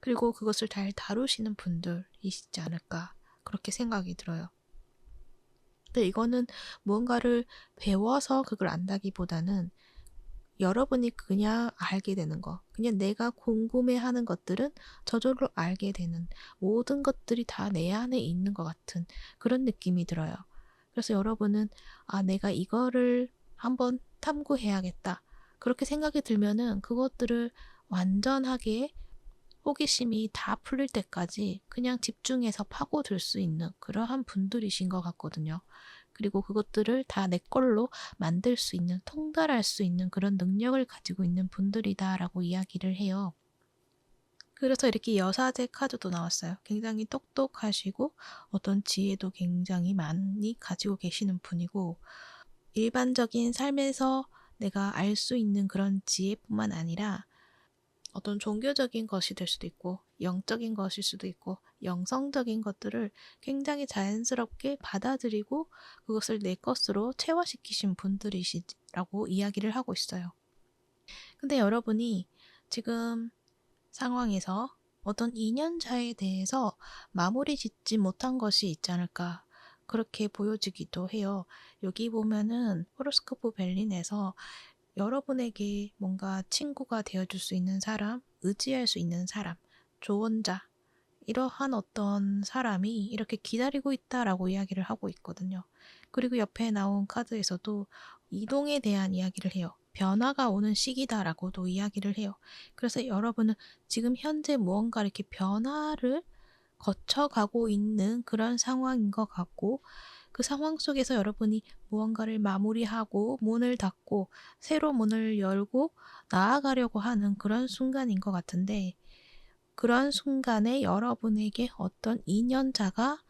그리고 그것을 잘 다루시는 분들이시지 않을까 그렇게 생각이 들어요. 근데 이거는 무언가를 배워서 그걸 안다기보다는 여러분이 그냥 알게 되는 거 그냥 내가 궁금해하는 것들은 저절로 알게 되는 모든 것들이 다 내 안에 있는 것 같은 그런 느낌이 들어요. 그래서 여러분은 내가 이거를 한번 탐구해야겠다 그렇게 생각이 들면은 그것들을 완전하게 호기심이 다 풀릴 때까지 그냥 집중해서 파고들 수 있는 그러한 분들이신 것 같거든요. 그리고 그것들을 다 내 걸로 만들 수 있는, 통달할 수 있는 그런 능력을 가지고 있는 분들이다라고 이야기를 해요. 그래서 이렇게 여사제 카드도 나왔어요. 굉장히 똑똑하시고 어떤 지혜도 굉장히 많이 가지고 계시는 분이고 일반적인 삶에서 내가 알 수 있는 그런 지혜뿐만 아니라 어떤 종교적인 것이 될 수도 있고 영적인 것일 수도 있고 영성적인 것들을 굉장히 자연스럽게 받아들이고 그것을 내 것으로 체화시키신 분들이시라고 이야기를 하고 있어요. 근데 여러분이 지금 상황에서 어떤 인연자에 대해서 마무리 짓지 못한 것이 있지 않을까 그렇게 보여지기도 해요. 여기 보면은 호로스코프 벨린에서 여러분에게 뭔가 친구가 되어줄 수 있는 사람, 의지할 수 있는 사람, 조언자 이러한 어떤 사람이 이렇게 기다리고 있다라고 이야기를 하고 있거든요. 그리고 옆에 나온 카드에서도 이동에 대한 이야기를 해요. 변화가 오는 시기다라고도 이야기를 해요. 그래서 여러분은 지금 현재 무언가 이렇게 변화를 거쳐가고 있는 그런 상황인 것 같고 그 상황 속에서 여러분이 무언가를 마무리하고 문을 닫고 새로 문을 열고 나아가려고 하는 그런 순간인 것 같은데, 그런 순간에 여러분에게 어떤 인연자가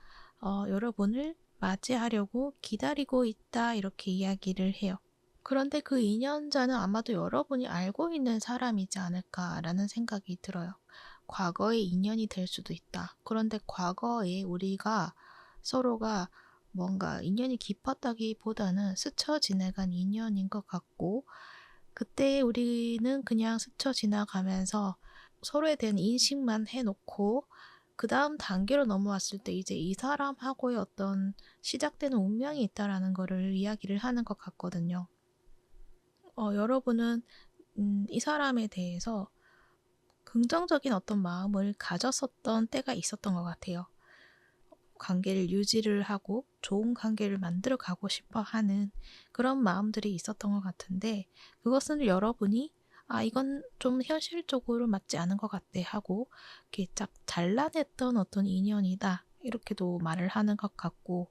여러분을 맞이하려고 기다리고 있다, 이렇게 이야기를 해요. 그런데 그 인연자는 아마도 여러분이 알고 있는 사람이지 않을까라는 생각이 들어요. 과거의 인연이 될 수도 있다. 그런데 과거에 우리가 서로가 뭔가 인연이 깊었다기보다는 스쳐 지나간 인연인 것 같고, 그때 우리는 그냥 스쳐 지나가면서 서로에 대한 인식만 해놓고 그 다음 단계로 넘어왔을 때 이제 이 사람하고의 어떤 시작되는 운명이 있다라는 거를 이야기를 하는 것 같거든요. 여러분은 이 사람에 대해서 긍정적인 어떤 마음을 가졌었던 때가 있었던 것 같아요. 관계를 유지를 하고 좋은 관계를 만들어 가고 싶어 하는 그런 마음들이 있었던 것 같은데, 그것은 여러분이 이건 좀 현실적으로 맞지 않은 것 같아 하고 이렇게 딱 잘라냈던 어떤 인연이다, 이렇게도 말을 하는 것 같고,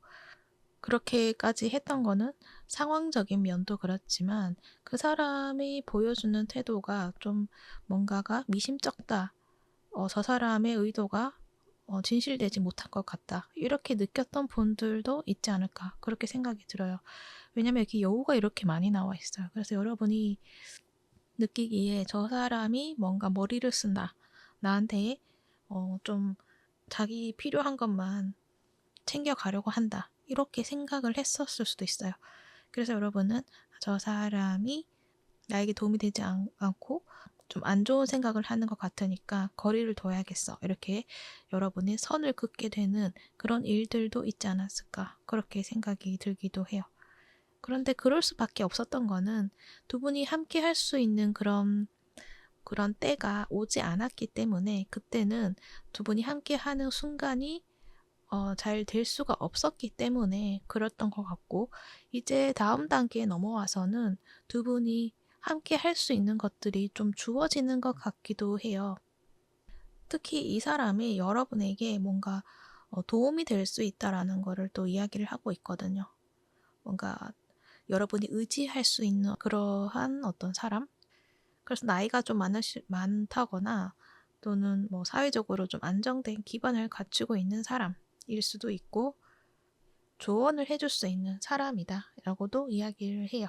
그렇게까지 했던 거는 상황적인 면도 그렇지만 그 사람이 보여주는 태도가 좀 뭔가가 미심쩍다, 저 사람의 의도가 진실되지 못한 것 같다, 이렇게 느꼈던 분들도 있지 않을까, 그렇게 생각이 들어요. 왜냐면 여기 여우가 이렇게 많이 나와 있어요. 그래서 여러분이 느끼기에 저 사람이 뭔가 머리를 쓴다, 나한테 좀 자기 필요한 것만 챙겨가려고 한다, 이렇게 생각을 했었을 수도 있어요. 그래서 여러분은 저 사람이 나에게 도움이 되지 않고 좀 안 좋은 생각을 하는 것 같으니까 거리를 둬야겠어, 이렇게 여러분이 선을 긋게 되는 그런 일들도 있지 않았을까, 그렇게 생각이 들기도 해요. 그런데 그럴 수밖에 없었던 거는 두 분이 함께 할 수 있는 그런 때가 오지 않았기 때문에, 그때는 두 분이 함께 하는 순간이 잘 될 수가 없었기 때문에 그랬던 것 같고, 이제 다음 단계에 넘어와서는 두 분이 함께 할 수 있는 것들이 좀 주어지는 것 같기도 해요. 특히 이 사람이 여러분에게 뭔가 도움이 될 수 있다라는 거를 또 이야기를 하고 있거든요. 뭔가 여러분이 의지할 수 있는 그러한 어떤 사람? 그래서 나이가 좀 많다거나 또는 뭐 사회적으로 좀 안정된 기반을 갖추고 있는 사람일 수도 있고, 조언을 해줄 수 있는 사람이다 라고도 이야기를 해요.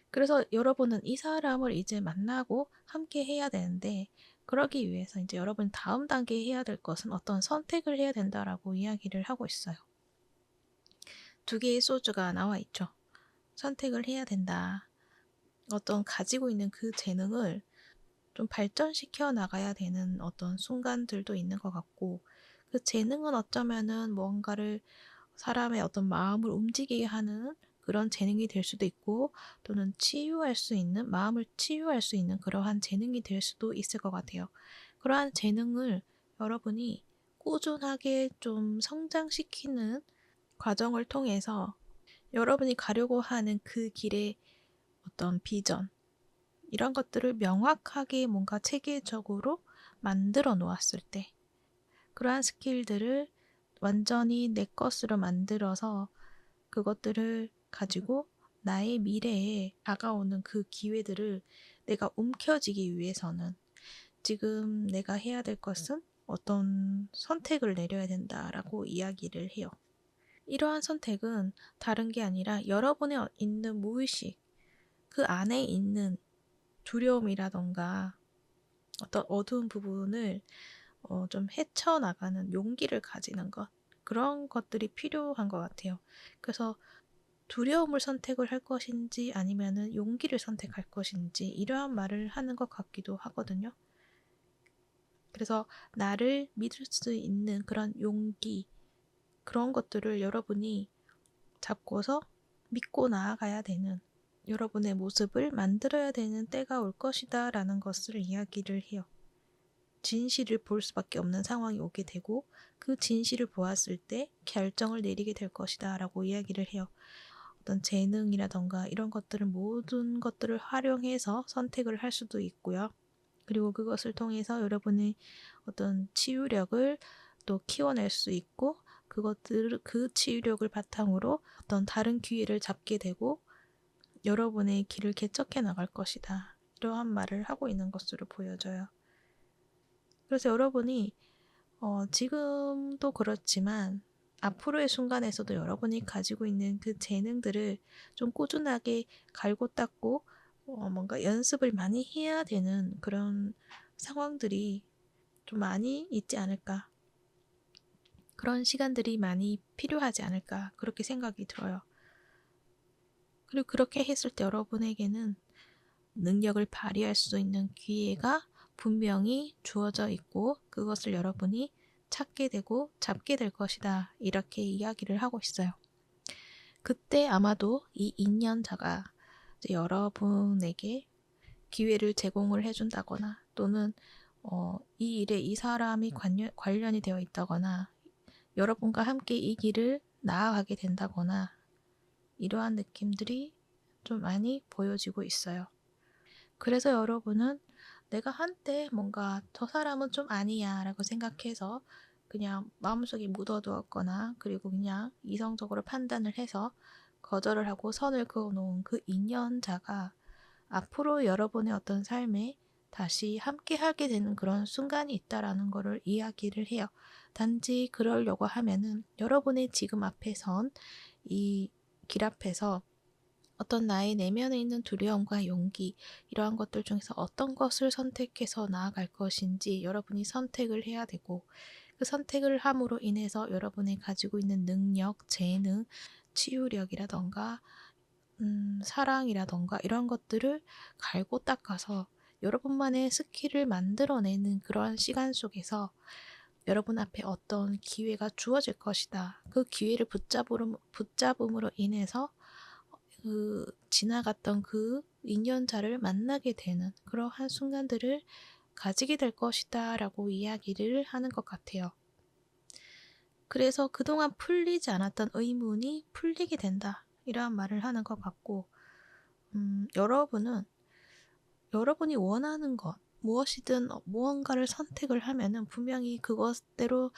그래서 여러분은 이 사람을 이제 만나고 함께 해야 되는데, 그러기 위해서 이제 여러분 다음 단계에 해야 될 것은 어떤 선택을 해야 된다라고 이야기를 하고 있어요. 두 개의 소주가 나와 있죠. 선택을 해야 된다. 어떤 가지고 있는 그 재능을 좀 발전시켜 나가야 되는 어떤 순간들도 있는 것 같고, 그 재능은 어쩌면은 뭔가를 사람의 어떤 마음을 움직이게 하는 그런 재능이 될 수도 있고, 또는 마음을 치유할 수 있는 그러한 재능이 될 수도 있을 것 같아요. 그러한 재능을 여러분이 꾸준하게 좀 성장시키는 과정을 통해서 여러분이 가려고 하는 그 길의 어떤 비전, 이런 것들을 명확하게 뭔가 체계적으로 만들어 놓았을 때, 그러한 스킬들을 완전히 내 것으로 만들어서 그것들을 가지고 나의 미래에 다가오는 그 기회들을 내가 움켜쥐기 위해서는 지금 내가 해야 될 것은 어떤 선택을 내려야 된다라고 이야기를 해요. 이러한 선택은 다른 게 아니라 여러분의 있는 무의식, 그 안에 있는 두려움이라던가 어떤 어두운 부분을 좀 헤쳐나가는 용기를 가지는 것, 그런 것들이 필요한 것 같아요. 그래서 두려움을 선택을 할 것인지 아니면은 용기를 선택할 것인지, 이러한 말을 하는 것 같기도 하거든요. 그래서 나를 믿을 수 있는 그런 용기, 그런 것들을 여러분이 잡고서 믿고 나아가야 되는, 여러분의 모습을 만들어야 되는 때가 올 것이다 라는 것을 이야기를 해요. 진실을 볼 수밖에 없는 상황이 오게 되고, 그 진실을 보았을 때 결정을 내리게 될 것이다 라고 이야기를 해요. 어떤 재능이라던가 이런 것들은 모든 것들을 활용해서 선택을 할 수도 있고요. 그리고 그것을 통해서 여러분의 어떤 치유력을 또 키워낼 수 있고, 그 치유력을 바탕으로 어떤 다른 기회를 잡게 되고 여러분의 길을 개척해 나갈 것이다. 이러한 말을 하고 있는 것으로 보여져요. 그래서 여러분이 지금도 그렇지만 앞으로의 순간에서도 여러분이 가지고 있는 그 재능들을 좀 꾸준하게 갈고 닦고 뭔가 연습을 많이 해야 되는 그런 상황들이 좀 많이 있지 않을까. 그런 시간들이 많이 필요하지 않을까. 그렇게 생각이 들어요. 그리고 그렇게 했을 때 여러분에게는 능력을 발휘할 수 있는 기회가 분명히 주어져 있고 그것을 여러분이 찾게 되고 잡게 될 것이다. 이렇게 이야기를 하고 있어요. 그때 아마도 이 인연자가 여러분에게 기회를 제공을 해준다거나 또는 이 일에 이 사람이 관련이 되어 있다거나 여러분과 함께 이 길을 나아가게 된다거나 이러한 느낌들이 좀 많이 보여지고 있어요. 그래서 여러분은 내가 한때 뭔가 저 사람은 좀 아니야 라고 생각해서 그냥 마음속에 묻어두었거나 그리고 그냥 이성적으로 판단을 해서 거절을 하고 선을 그어놓은 그 인연자가 앞으로 여러분의 어떤 삶에 다시 함께 하게 되는 그런 순간이 있다라는 것을 이야기를 해요. 단지 그러려고 하면은 여러분의 지금 앞에 선 이 길 앞에서 어떤 나의 내면에 있는 두려움과 용기 이러한 것들 중에서 어떤 것을 선택해서 나아갈 것인지 여러분이 선택을 해야 되고 그 선택을 함으로 인해서 여러분이 가지고 있는 능력, 재능, 치유력이라던가 사랑이라던가 이런 것들을 갈고 닦아서 여러분만의 스킬을 만들어내는 그러한 시간 속에서 여러분 앞에 어떤 기회가 주어질 것이다. 그 기회를 붙잡음으로 인해서 지나갔던 그 인연자를 만나게 되는 그러한 순간들을 가지게 될 것이다 라고 이야기를 하는 것 같아요. 그래서 그동안 풀리지 않았던 의문이 풀리게 된다. 이러한 말을 하는 것 같고 여러분은 여러분이 원하는 것 무엇이든 무언가를 선택을 하면은 분명히 그것대로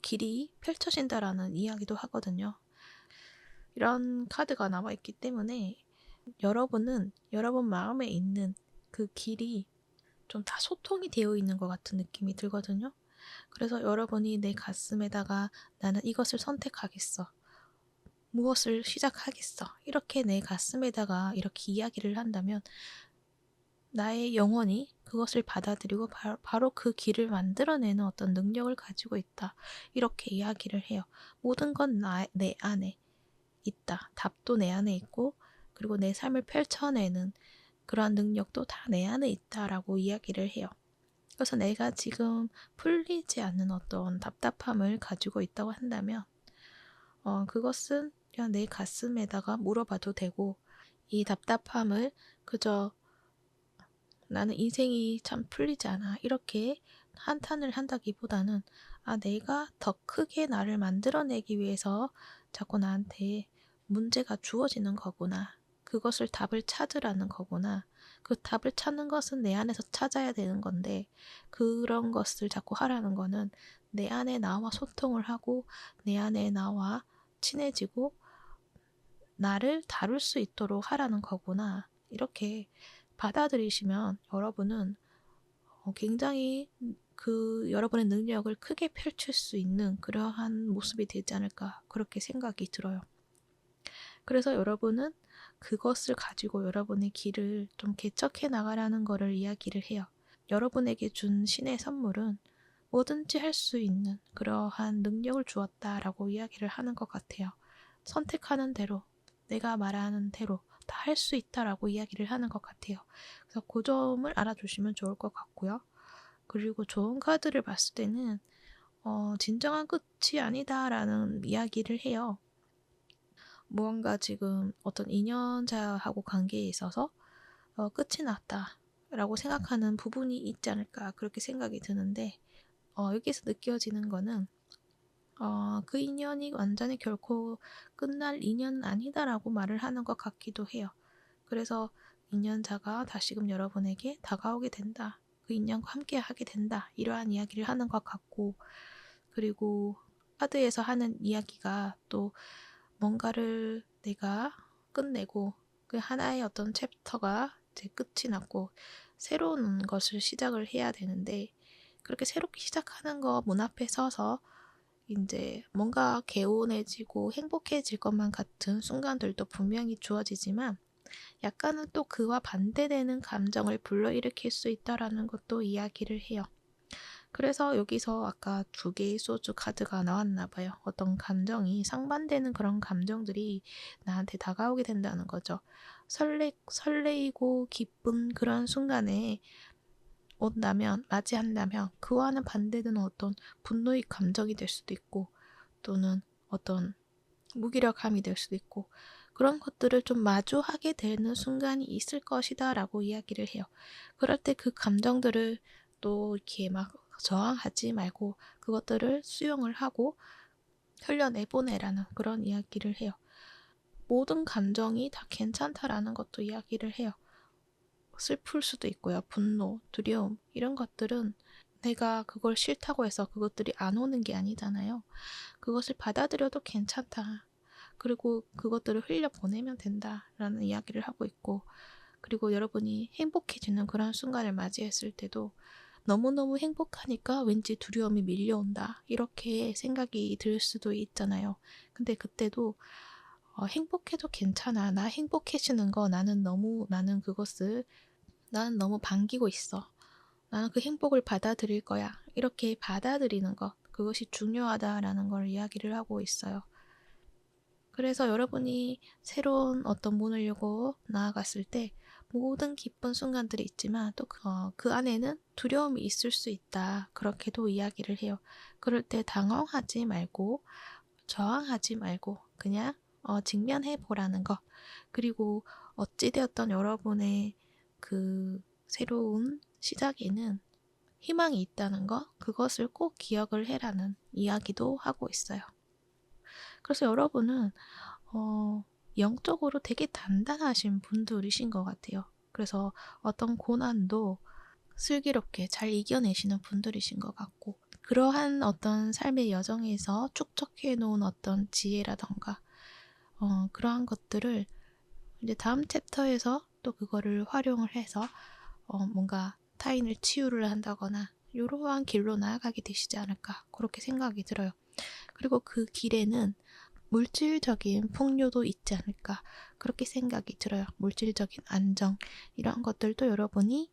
길이 펼쳐진다라는 이야기도 하거든요. 이런 카드가 나와 있기 때문에 여러분은 여러분 마음에 있는 그 길이 좀 다 소통이 되어 있는 것 같은 느낌이 들거든요. 그래서 여러분이 내 가슴에다가 나는 이것을 선택하겠어. 무엇을 시작하겠어. 이렇게 내 가슴에다가 이렇게 이야기를 한다면 나의 영혼이 그것을 받아들이고 바로 그 길을 만들어내는 어떤 능력을 가지고 있다. 이렇게 이야기를 해요. 모든 건 내 안에 있다. 답도 내 안에 있고 그리고 내 삶을 펼쳐내는 그러한 능력도 다 내 안에 있다라고 이야기를 해요. 그래서 내가 지금 풀리지 않는 어떤 답답함을 가지고 있다고 한다면 그것은 그냥 내 가슴에다가 물어봐도 되고 이 답답함을 그저 나는 인생이 참 풀리지 않아 이렇게 한탄을 한다기보다는 내가 더 크게 나를 만들어내기 위해서 자꾸 나한테 문제가 주어지는 거구나. 그것을 답을 찾으라는 거구나. 그 답을 찾는 것은 내 안에서 찾아야 되는 건데 그런 것을 자꾸 하라는 거는 내 안에 나와 소통을 하고 내 안에 나와 친해지고 나를 다룰 수 있도록 하라는 거구나. 이렇게 받아들이시면 여러분은 굉장히 그 여러분의 능력을 크게 펼칠 수 있는 그러한 모습이 되지 않을까 그렇게 생각이 들어요. 그래서 여러분은 그것을 가지고 여러분의 길을 좀 개척해 나가라는 것을 이야기를 해요. 여러분에게 준 신의 선물은 뭐든지 할 수 있는 그러한 능력을 주었다라고 이야기를 하는 것 같아요. 선택하는 대로 내가 말하는 대로 다 할 수 있다라고 이야기를 하는 것 같아요. 그래서 그 점을 알아두시면 좋을 것 같고요. 그리고 좋은 카드를 봤을 때는 진정한 끝이 아니다라는 이야기를 해요. 무언가 지금 어떤 인연자하고 관계에 있어서 끝이 났다라고 생각하는 부분이 있지 않을까 그렇게 생각이 드는데 여기서 느껴지는 거는 그 인연이 완전히 결코 끝날 인연은 아니다라고 말을 하는 것 같기도 해요. 그래서 인연자가 다시금 여러분에게 다가오게 된다. 그 인연과 함께 하게 된다. 이러한 이야기를 하는 것 같고 그리고 카드에서 하는 이야기가 또 뭔가를 내가 끝내고 그 하나의 어떤 챕터가 이제 끝이 났고 새로운 것을 시작을 해야 되는데, 그렇게 새롭게 시작하는 거 문 앞에 서서 이제 뭔가 개운해지고 행복해질 것만 같은 순간들도 분명히 주어지지만, 약간은 또 그와 반대되는 감정을 불러일으킬 수 있다라는 것도 이야기를 해요. 그래서 여기서 아까 두 개의 소주 카드가 나왔나 봐요. 어떤 감정이 상반되는 그런 감정들이 나한테 다가오게 된다는 거죠. 설레이고 기쁜 그런 순간에 맞이한다면 그와는 반대되는 어떤 분노의 감정이 될 수도 있고, 또는 어떤 무기력함이 될 수도 있고, 그런 것들을 좀 마주하게 되는 순간이 있을 것이다 라고 이야기를 해요. 그럴 때 그 감정들을 또 이렇게 막 저항하지 말고 그것들을 수용을 하고 흘려내보내라는 그런 이야기를 해요. 모든 감정이 다 괜찮다라는 것도 이야기를 해요. 슬플 수도 있고요. 분노, 두려움 이런 것들은 내가 그걸 싫다고 해서 그것들이 안 오는 게 아니잖아요. 그것을 받아들여도 괜찮다. 그리고 그것들을 흘려보내면 된다라는 이야기를 하고 있고, 그리고 여러분이 행복해지는 그런 순간을 맞이했을 때도 너무너무 행복하니까 왠지 두려움이 밀려온다, 이렇게 생각이 들 수도 있잖아요. 근데 그때도 행복해도 괜찮아. 나 행복해지는 거 나는 너무 반기고 있어. 나는 그 행복을 받아들일 거야. 이렇게 받아들이는 것, 그것이 중요하다라는 걸 이야기를 하고 있어요. 그래서 여러분이 새로운 어떤 문을 열고 나아갔을 때 모든 기쁜 순간들이 있지만 또 그 안에는 두려움이 있을 수 있다. 그렇게도 이야기를 해요. 그럴 때 당황하지 말고 저항하지 말고 그냥 직면해 보라는 것. 그리고 어찌되었던 여러분의 그 새로운 시작에는 희망이 있다는 것, 그것을 꼭 기억을 해라는 이야기도 하고 있어요. 그래서 여러분은 영적으로 되게 단단하신 분들이신 것 같아요. 그래서 어떤 고난도 슬기롭게 잘 이겨내시는 분들이신 것 같고, 그러한 어떤 삶의 여정에서 축적해 놓은 어떤 지혜라던가 그러한 것들을 이제 다음 챕터에서 또 그거를 활용을 해서 뭔가 타인을 치유를 한다거나 이러한 길로 나아가게 되시지 않을까, 그렇게 생각이 들어요. 그리고 그 길에는 물질적인 풍요도 있지 않을까, 그렇게 생각이 들어요. 물질적인 안정, 이런 것들도 여러분이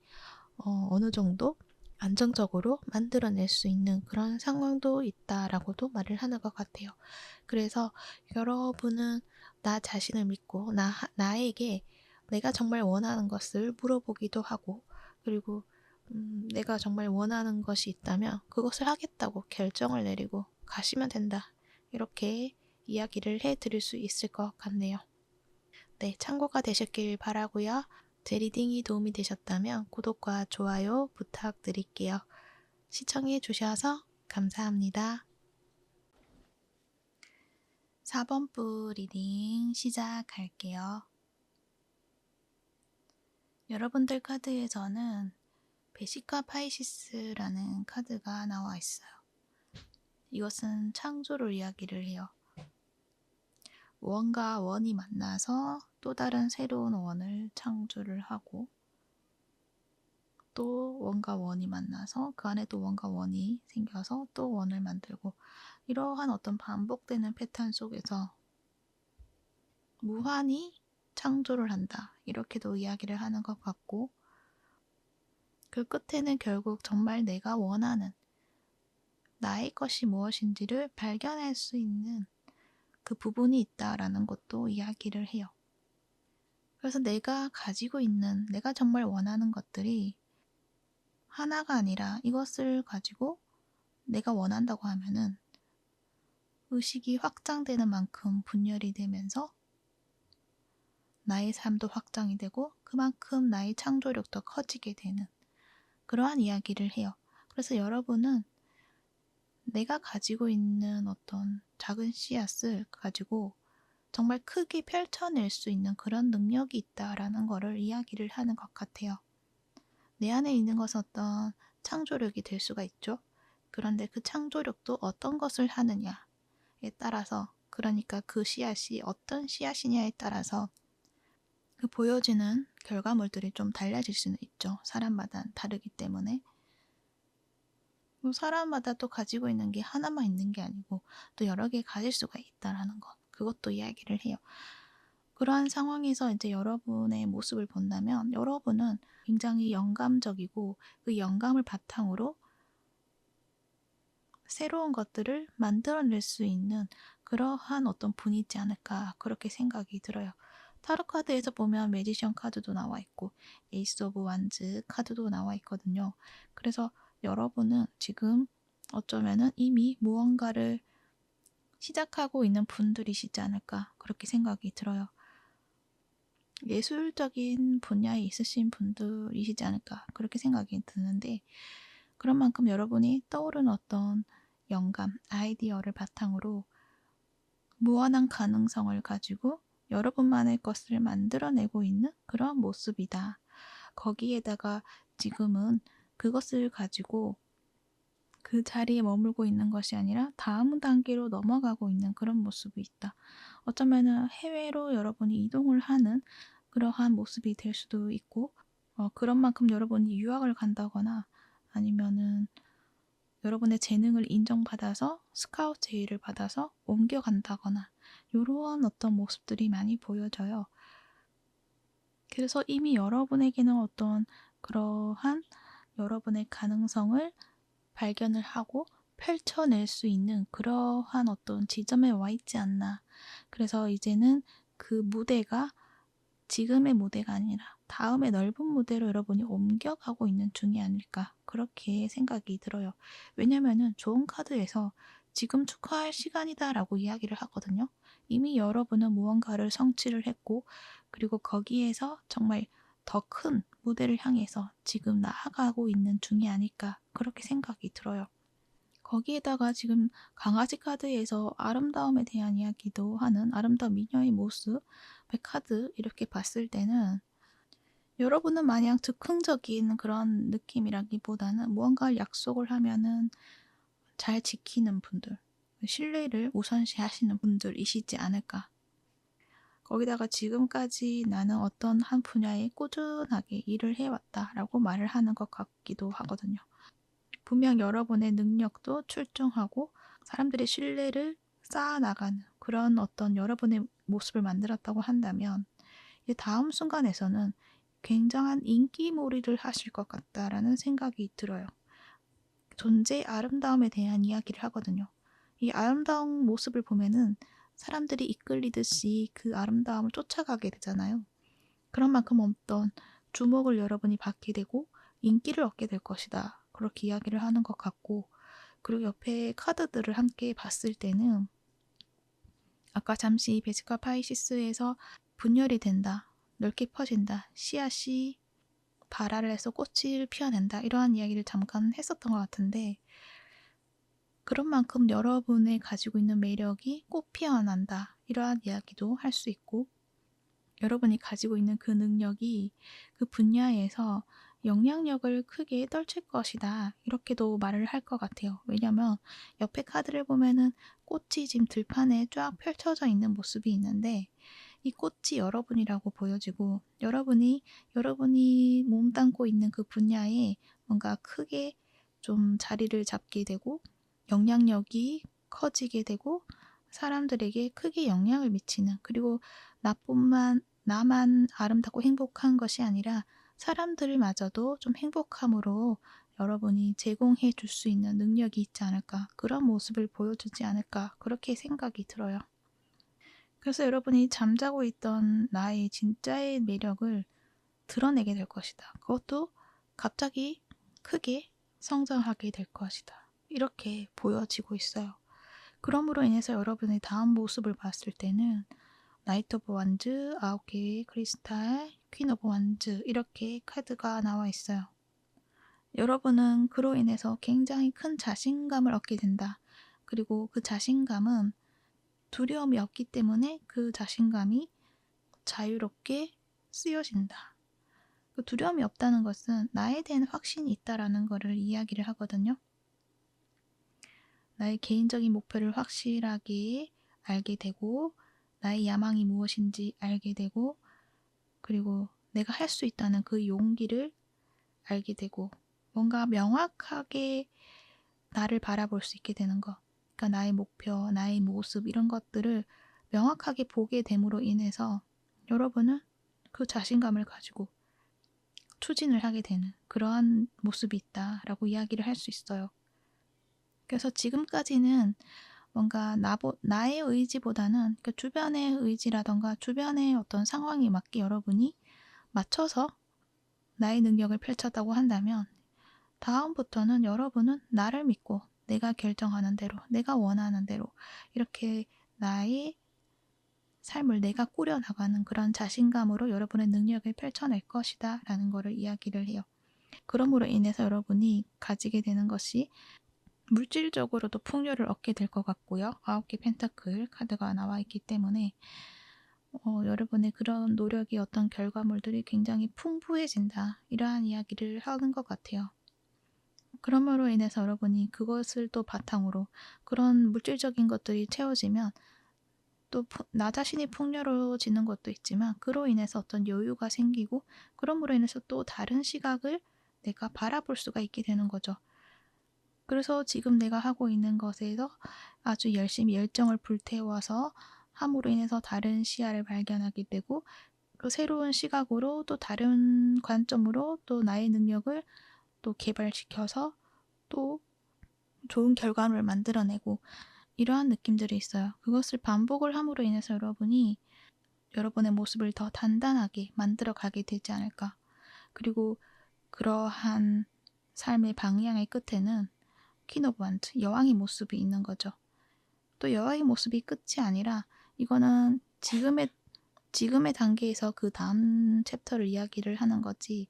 어느 정도 안정적으로 만들어낼 수 있는 그런 상황도 있다라고도 말을 하는 것 같아요. 그래서 여러분은 나 자신을 믿고 나에게 내가 정말 원하는 것을 물어보기도 하고, 그리고 내가 정말 원하는 것이 있다면 그것을 하겠다고 결정을 내리고 가시면 된다, 이렇게 이야기를 해드릴 수 있을 것 같네요. 네, 참고가 되셨길 바라고요. 제 리딩이 도움이 되셨다면 구독과 좋아요 부탁드릴게요. 시청해 주셔서 감사합니다. 4번부 리딩 시작할게요. 여러분들 카드에서는 베시카 파이시스라는 카드가 나와 있어요. 이것은 창조를 이야기를 해요. 원과 원이 만나서 또 다른 새로운 원을 창조를 하고, 또 원과 원이 만나서 그 안에 또 원과 원이 생겨서 또 원을 만들고, 이러한 어떤 반복되는 패턴 속에서 무한히 창조를 한다, 이렇게도 이야기를 하는 것 같고, 그 끝에는 결국 정말 내가 원하는 나의 것이 무엇인지를 발견할 수 있는 그 부분이 있다라는 것도 이야기를 해요. 그래서 내가 가지고 있는, 내가 정말 원하는 것들이 하나가 아니라 이것을 가지고 내가 원한다고 하면은 의식이 확장되는 만큼 분열이 되면서 나의 삶도 확장이 되고 그만큼 나의 창조력도 커지게 되는 그러한 이야기를 해요. 그래서 여러분은 내가 가지고 있는 어떤 작은 씨앗을 가지고 정말 크게 펼쳐낼 수 있는 그런 능력이 있다라는 거를 이야기를 하는 것 같아요. 내 안에 있는 것은 어떤 창조력이 될 수가 있죠. 그런데 그 창조력도 어떤 것을 하느냐, 따라서, 그러니까 그 씨앗이 어떤 씨앗이냐에 따라서 그 보여지는 결과물들이 좀 달라질 수는 있죠. 사람마다 다르기 때문에. 사람마다 또 가지고 있는 게 하나만 있는 게 아니고 또 여러 개 가질 수가 있다라는 것. 그것도 이야기를 해요. 그러한 상황에서 이제 여러분의 모습을 본다면 여러분은 굉장히 영감적이고 그 영감을 바탕으로 새로운 것들을 만들어낼 수 있는 그러한 어떤 분이 있지 않을까 그렇게 생각이 들어요. 타로 카드에서 보면 매지션 카드도 나와 있고 에이스 오브 완즈 카드도 나와 있거든요. 그래서 여러분은 지금 어쩌면은 이미 무언가를 시작하고 있는 분들이시지 않을까 그렇게 생각이 들어요. 예술적인 분야에 있으신 분들이시지 않을까 그렇게 생각이 드는데 그런 만큼 여러분이 떠오르는 어떤 영감, 아이디어를 바탕으로 무한한 가능성을 가지고 여러분만의 것을 만들어내고 있는 그런 모습이다. 거기에다가 지금은 그것을 가지고 그 자리에 머물고 있는 것이 아니라 다음 단계로 넘어가고 있는 그런 모습이 있다. 어쩌면은 해외로 여러분이 이동을 하는 그러한 모습이 될 수도 있고, 그런 만큼 여러분이 유학을 간다거나 아니면은 여러분의 재능을 인정받아서 스카우트 제의를 받아서 옮겨간다거나 이런 어떤 모습들이 많이 보여져요. 그래서 이미 여러분에게는 어떤 그러한 여러분의 가능성을 발견을 하고 펼쳐낼 수 있는 그러한 어떤 지점에 와 있지 않나. 그래서 이제는 그 무대가 지금의 무대가 아니라 다음의 넓은 무대로 여러분이 옮겨가고 있는 중이 아닐까 그렇게 생각이 들어요. 왜냐면은 좋은 카드에서 지금 축하할 시간이다 라고 이야기를 하거든요. 이미 여러분은 무언가를 성취를 했고 그리고 거기에서 정말 더 큰 무대를 향해서 지금 나아가고 있는 중이 아닐까 그렇게 생각이 들어요. 거기에다가 지금 강아지 카드에서 아름다움에 대한 이야기도 하는 아름다운 미녀의 모습의 카드 이렇게 봤을 때는 여러분은 마냥 즉흥적인 그런 느낌이라기보다는 무언가를 약속을 하면은 잘 지키는 분들, 신뢰를 우선시 하시는 분들이시지 않을까. 거기다가 지금까지 나는 어떤 한 분야에 꾸준하게 일을 해왔다라고 말을 하는 것 같기도 하거든요. 분명 여러분의 능력도 출중하고 사람들의 신뢰를 쌓아나가는 그런 어떤 여러분의 모습을 만들었다고 한다면 이 다음 순간에서는 굉장한 인기몰이를 하실 것 같다라는 생각이 들어요. 존재의 아름다움에 대한 이야기를 하거든요. 이 아름다운 모습을 보면은 사람들이 이끌리듯이 그 아름다움을 쫓아가게 되잖아요. 그런 만큼 어떤 주목을 여러분이 받게 되고 인기를 얻게 될 것이다. 그렇게 이야기를 하는 것 같고 그리고 옆에 카드들을 함께 봤을 때는 아까 잠시 베지컬 파이시스에서 분열이 된다. 넓게 퍼진다. 씨앗이 발화를 해서 꽃을 피워낸다. 이러한 이야기를 잠깐 했었던 것 같은데 그런 만큼 여러분의 가지고 있는 매력이 꽃 피어난다. 이러한 이야기도 할 수 있고 여러분이 가지고 있는 그 능력이 그 분야에서 영향력을 크게 떨칠 것이다. 이렇게도 말을 할 것 같아요. 왜냐면 옆에 카드를 보면은 꽃이 지금 들판에 쫙 펼쳐져 있는 모습이 있는데 이 꽃이 여러분이라고 보여지고 여러분이 몸담고 있는 그 분야에 뭔가 크게 좀 자리를 잡게 되고 영향력이 커지게 되고 사람들에게 크게 영향을 미치는 그리고 나만 아름답고 행복한 것이 아니라 사람들마저도 좀 행복함으로 여러분이 제공해 줄 수 있는 능력이 있지 않을까 그런 모습을 보여주지 않을까 그렇게 생각이 들어요. 그래서 여러분이 잠자고 있던 나의 진짜의 매력을 드러내게 될 것이다. 그것도 갑자기 크게 성장하게 될 것이다. 이렇게 보여지고 있어요. 그러므로 인해서 여러분의 다음 모습을 봤을 때는 나이트 오브 완즈, 9개의 크리스탈, 퀸 오브 완즈 이렇게 카드가 나와 있어요. 여러분은 그로 인해서 굉장히 큰 자신감을 얻게 된다. 그리고 그 자신감은 두려움이 없기 때문에 그 자신감이 자유롭게 쓰여진다. 그 두려움이 없다는 것은 나에 대한 확신이 있다라는 것을 이야기를 하거든요. 나의 개인적인 목표를 확실하게 알게 되고 나의 야망이 무엇인지 알게 되고 그리고 내가 할 수 있다는 그 용기를 알게 되고 뭔가 명확하게 나를 바라볼 수 있게 되는 거. 그러니까 나의 목표, 나의 모습 이런 것들을 명확하게 보게 됨으로 인해서 여러분은 그 자신감을 가지고 추진을 하게 되는 그러한 모습이 있다라고 이야기를 할 수 있어요. 그래서 지금까지는 뭔가 나의 의지보다는 그 주변의 의지라던가 주변의 어떤 상황에 맞게 여러분이 맞춰서 나의 능력을 펼쳤다고 한다면 다음부터는 여러분은 나를 믿고 내가 결정하는 대로, 내가 원하는 대로 이렇게 나의 삶을 내가 꾸려나가는 그런 자신감으로 여러분의 능력을 펼쳐낼 것이다 라는 것을 이야기를 해요. 그러므로 인해서 여러분이 가지게 되는 것이 물질적으로도 풍요를 얻게 될 것 같고요. 9개 펜타클 카드가 나와 있기 때문에 여러분의 그런 노력이 어떤 결과물들이 굉장히 풍부해진다. 이러한 이야기를 하는 것 같아요. 그러므로 인해서 여러분이 그것을 또 바탕으로 그런 물질적인 것들이 채워지면 또 나 자신이 풍요로워지는 것도 있지만 그로 인해서 어떤 여유가 생기고 그러므로 인해서 또 다른 시각을 내가 바라볼 수가 있게 되는 거죠. 그래서 지금 내가 하고 있는 것에서 아주 열심히 열정을 불태워서 함으로 인해서 다른 시야를 발견하게 되고 또 새로운 시각으로 또 다른 관점으로 또 나의 능력을 또 개발시켜서 또 좋은 결과물을 만들어내고 이러한 느낌들이 있어요. 그것을 반복을 함으로 인해서 여러분이 여러분의 모습을 더 단단하게 만들어 가게 되지 않을까. 그리고 그러한 삶의 방향의 끝에는 퀸 오브 완드, 여왕의 모습이 있는 거죠. 또 여왕의 모습이 끝이 아니라 이거는 지금의 단계에서 그 다음 챕터를 이야기를 하는 거지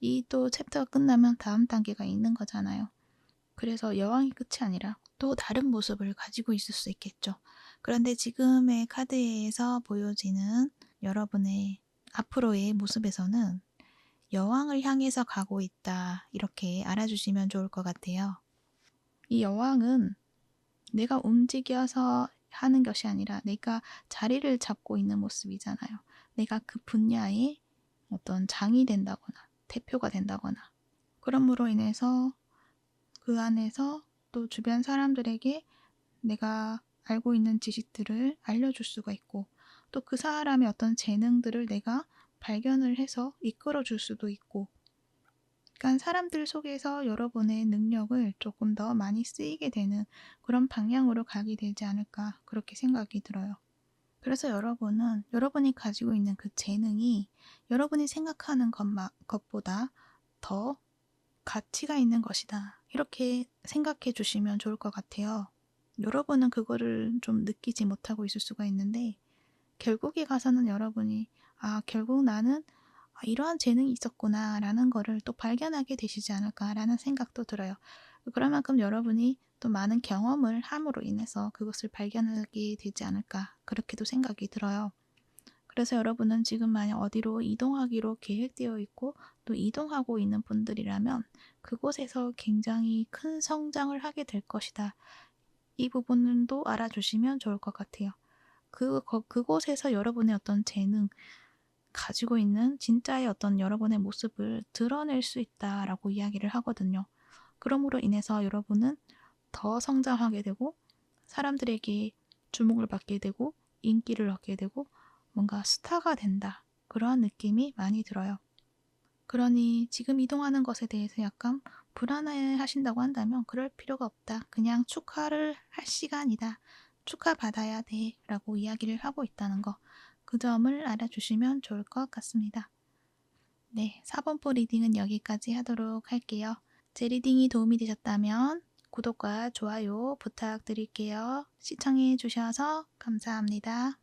이 또 챕터가 끝나면 다음 단계가 있는 거잖아요. 그래서 여왕이 끝이 아니라 또 다른 모습을 가지고 있을 수 있겠죠. 그런데 지금의 카드에서 보여지는 여러분의 앞으로의 모습에서는 여왕을 향해서 가고 있다. 이렇게 알아주시면 좋을 것 같아요. 이 여왕은 내가 움직여서 하는 것이 아니라 내가 자리를 잡고 있는 모습이잖아요. 내가 그 분야의 어떤 장이 된다거나 대표가 된다거나 그러므로 인해서 그 안에서 또 주변 사람들에게 내가 알고 있는 지식들을 알려줄 수가 있고 또 그 사람의 어떤 재능들을 내가 발견을 해서 이끌어 줄 수도 있고 그러니까 사람들 속에서 여러분의 능력을 조금 더 많이 쓰이게 되는 그런 방향으로 가게 되지 않을까 그렇게 생각이 들어요. 그래서 여러분은 여러분이 가지고 있는 그 재능이 여러분이 생각하는 것보다 더 가치가 있는 것이다. 이렇게 생각해 주시면 좋을 것 같아요. 여러분은 그거를 좀 느끼지 못하고 있을 수가 있는데 결국에 가서는 여러분이 결국 나는 이러한 재능이 있었구나 라는 거를 또 발견하게 되시지 않을까 라는 생각도 들어요. 그럴 만큼 여러분이 또 많은 경험을 함으로 인해서 그것을 발견하게 되지 않을까 그렇게도 생각이 들어요. 그래서 여러분은 지금 만약 어디로 이동하기로 계획되어 있고 또 이동하고 있는 분들이라면 그곳에서 굉장히 큰 성장을 하게 될 것이다. 이 부분도 알아주시면 좋을 것 같아요. 그곳에서 여러분의 어떤 재능, 가지고 있는 진짜의 어떤 여러분의 모습을 드러낼 수 있다라고 이야기를 하거든요. 그러므로 인해서 여러분은 더 성장하게 되고 사람들에게 주목을 받게 되고 인기를 얻게 되고 뭔가 스타가 된다. 그러한 느낌이 많이 들어요. 그러니 지금 이동하는 것에 대해서 약간 불안해 하신다고 한다면 그럴 필요가 없다. 그냥 축하를 할 시간이다. 축하받아야 돼. 라고 이야기를 하고 있다는 거. 그 점을 알아주시면 좋을 것 같습니다. 네, 4번포 리딩은 여기까지 하도록 할게요. 제 리딩이 도움이 되셨다면 구독과 좋아요 부탁드릴게요. 시청해 주셔서 감사합니다.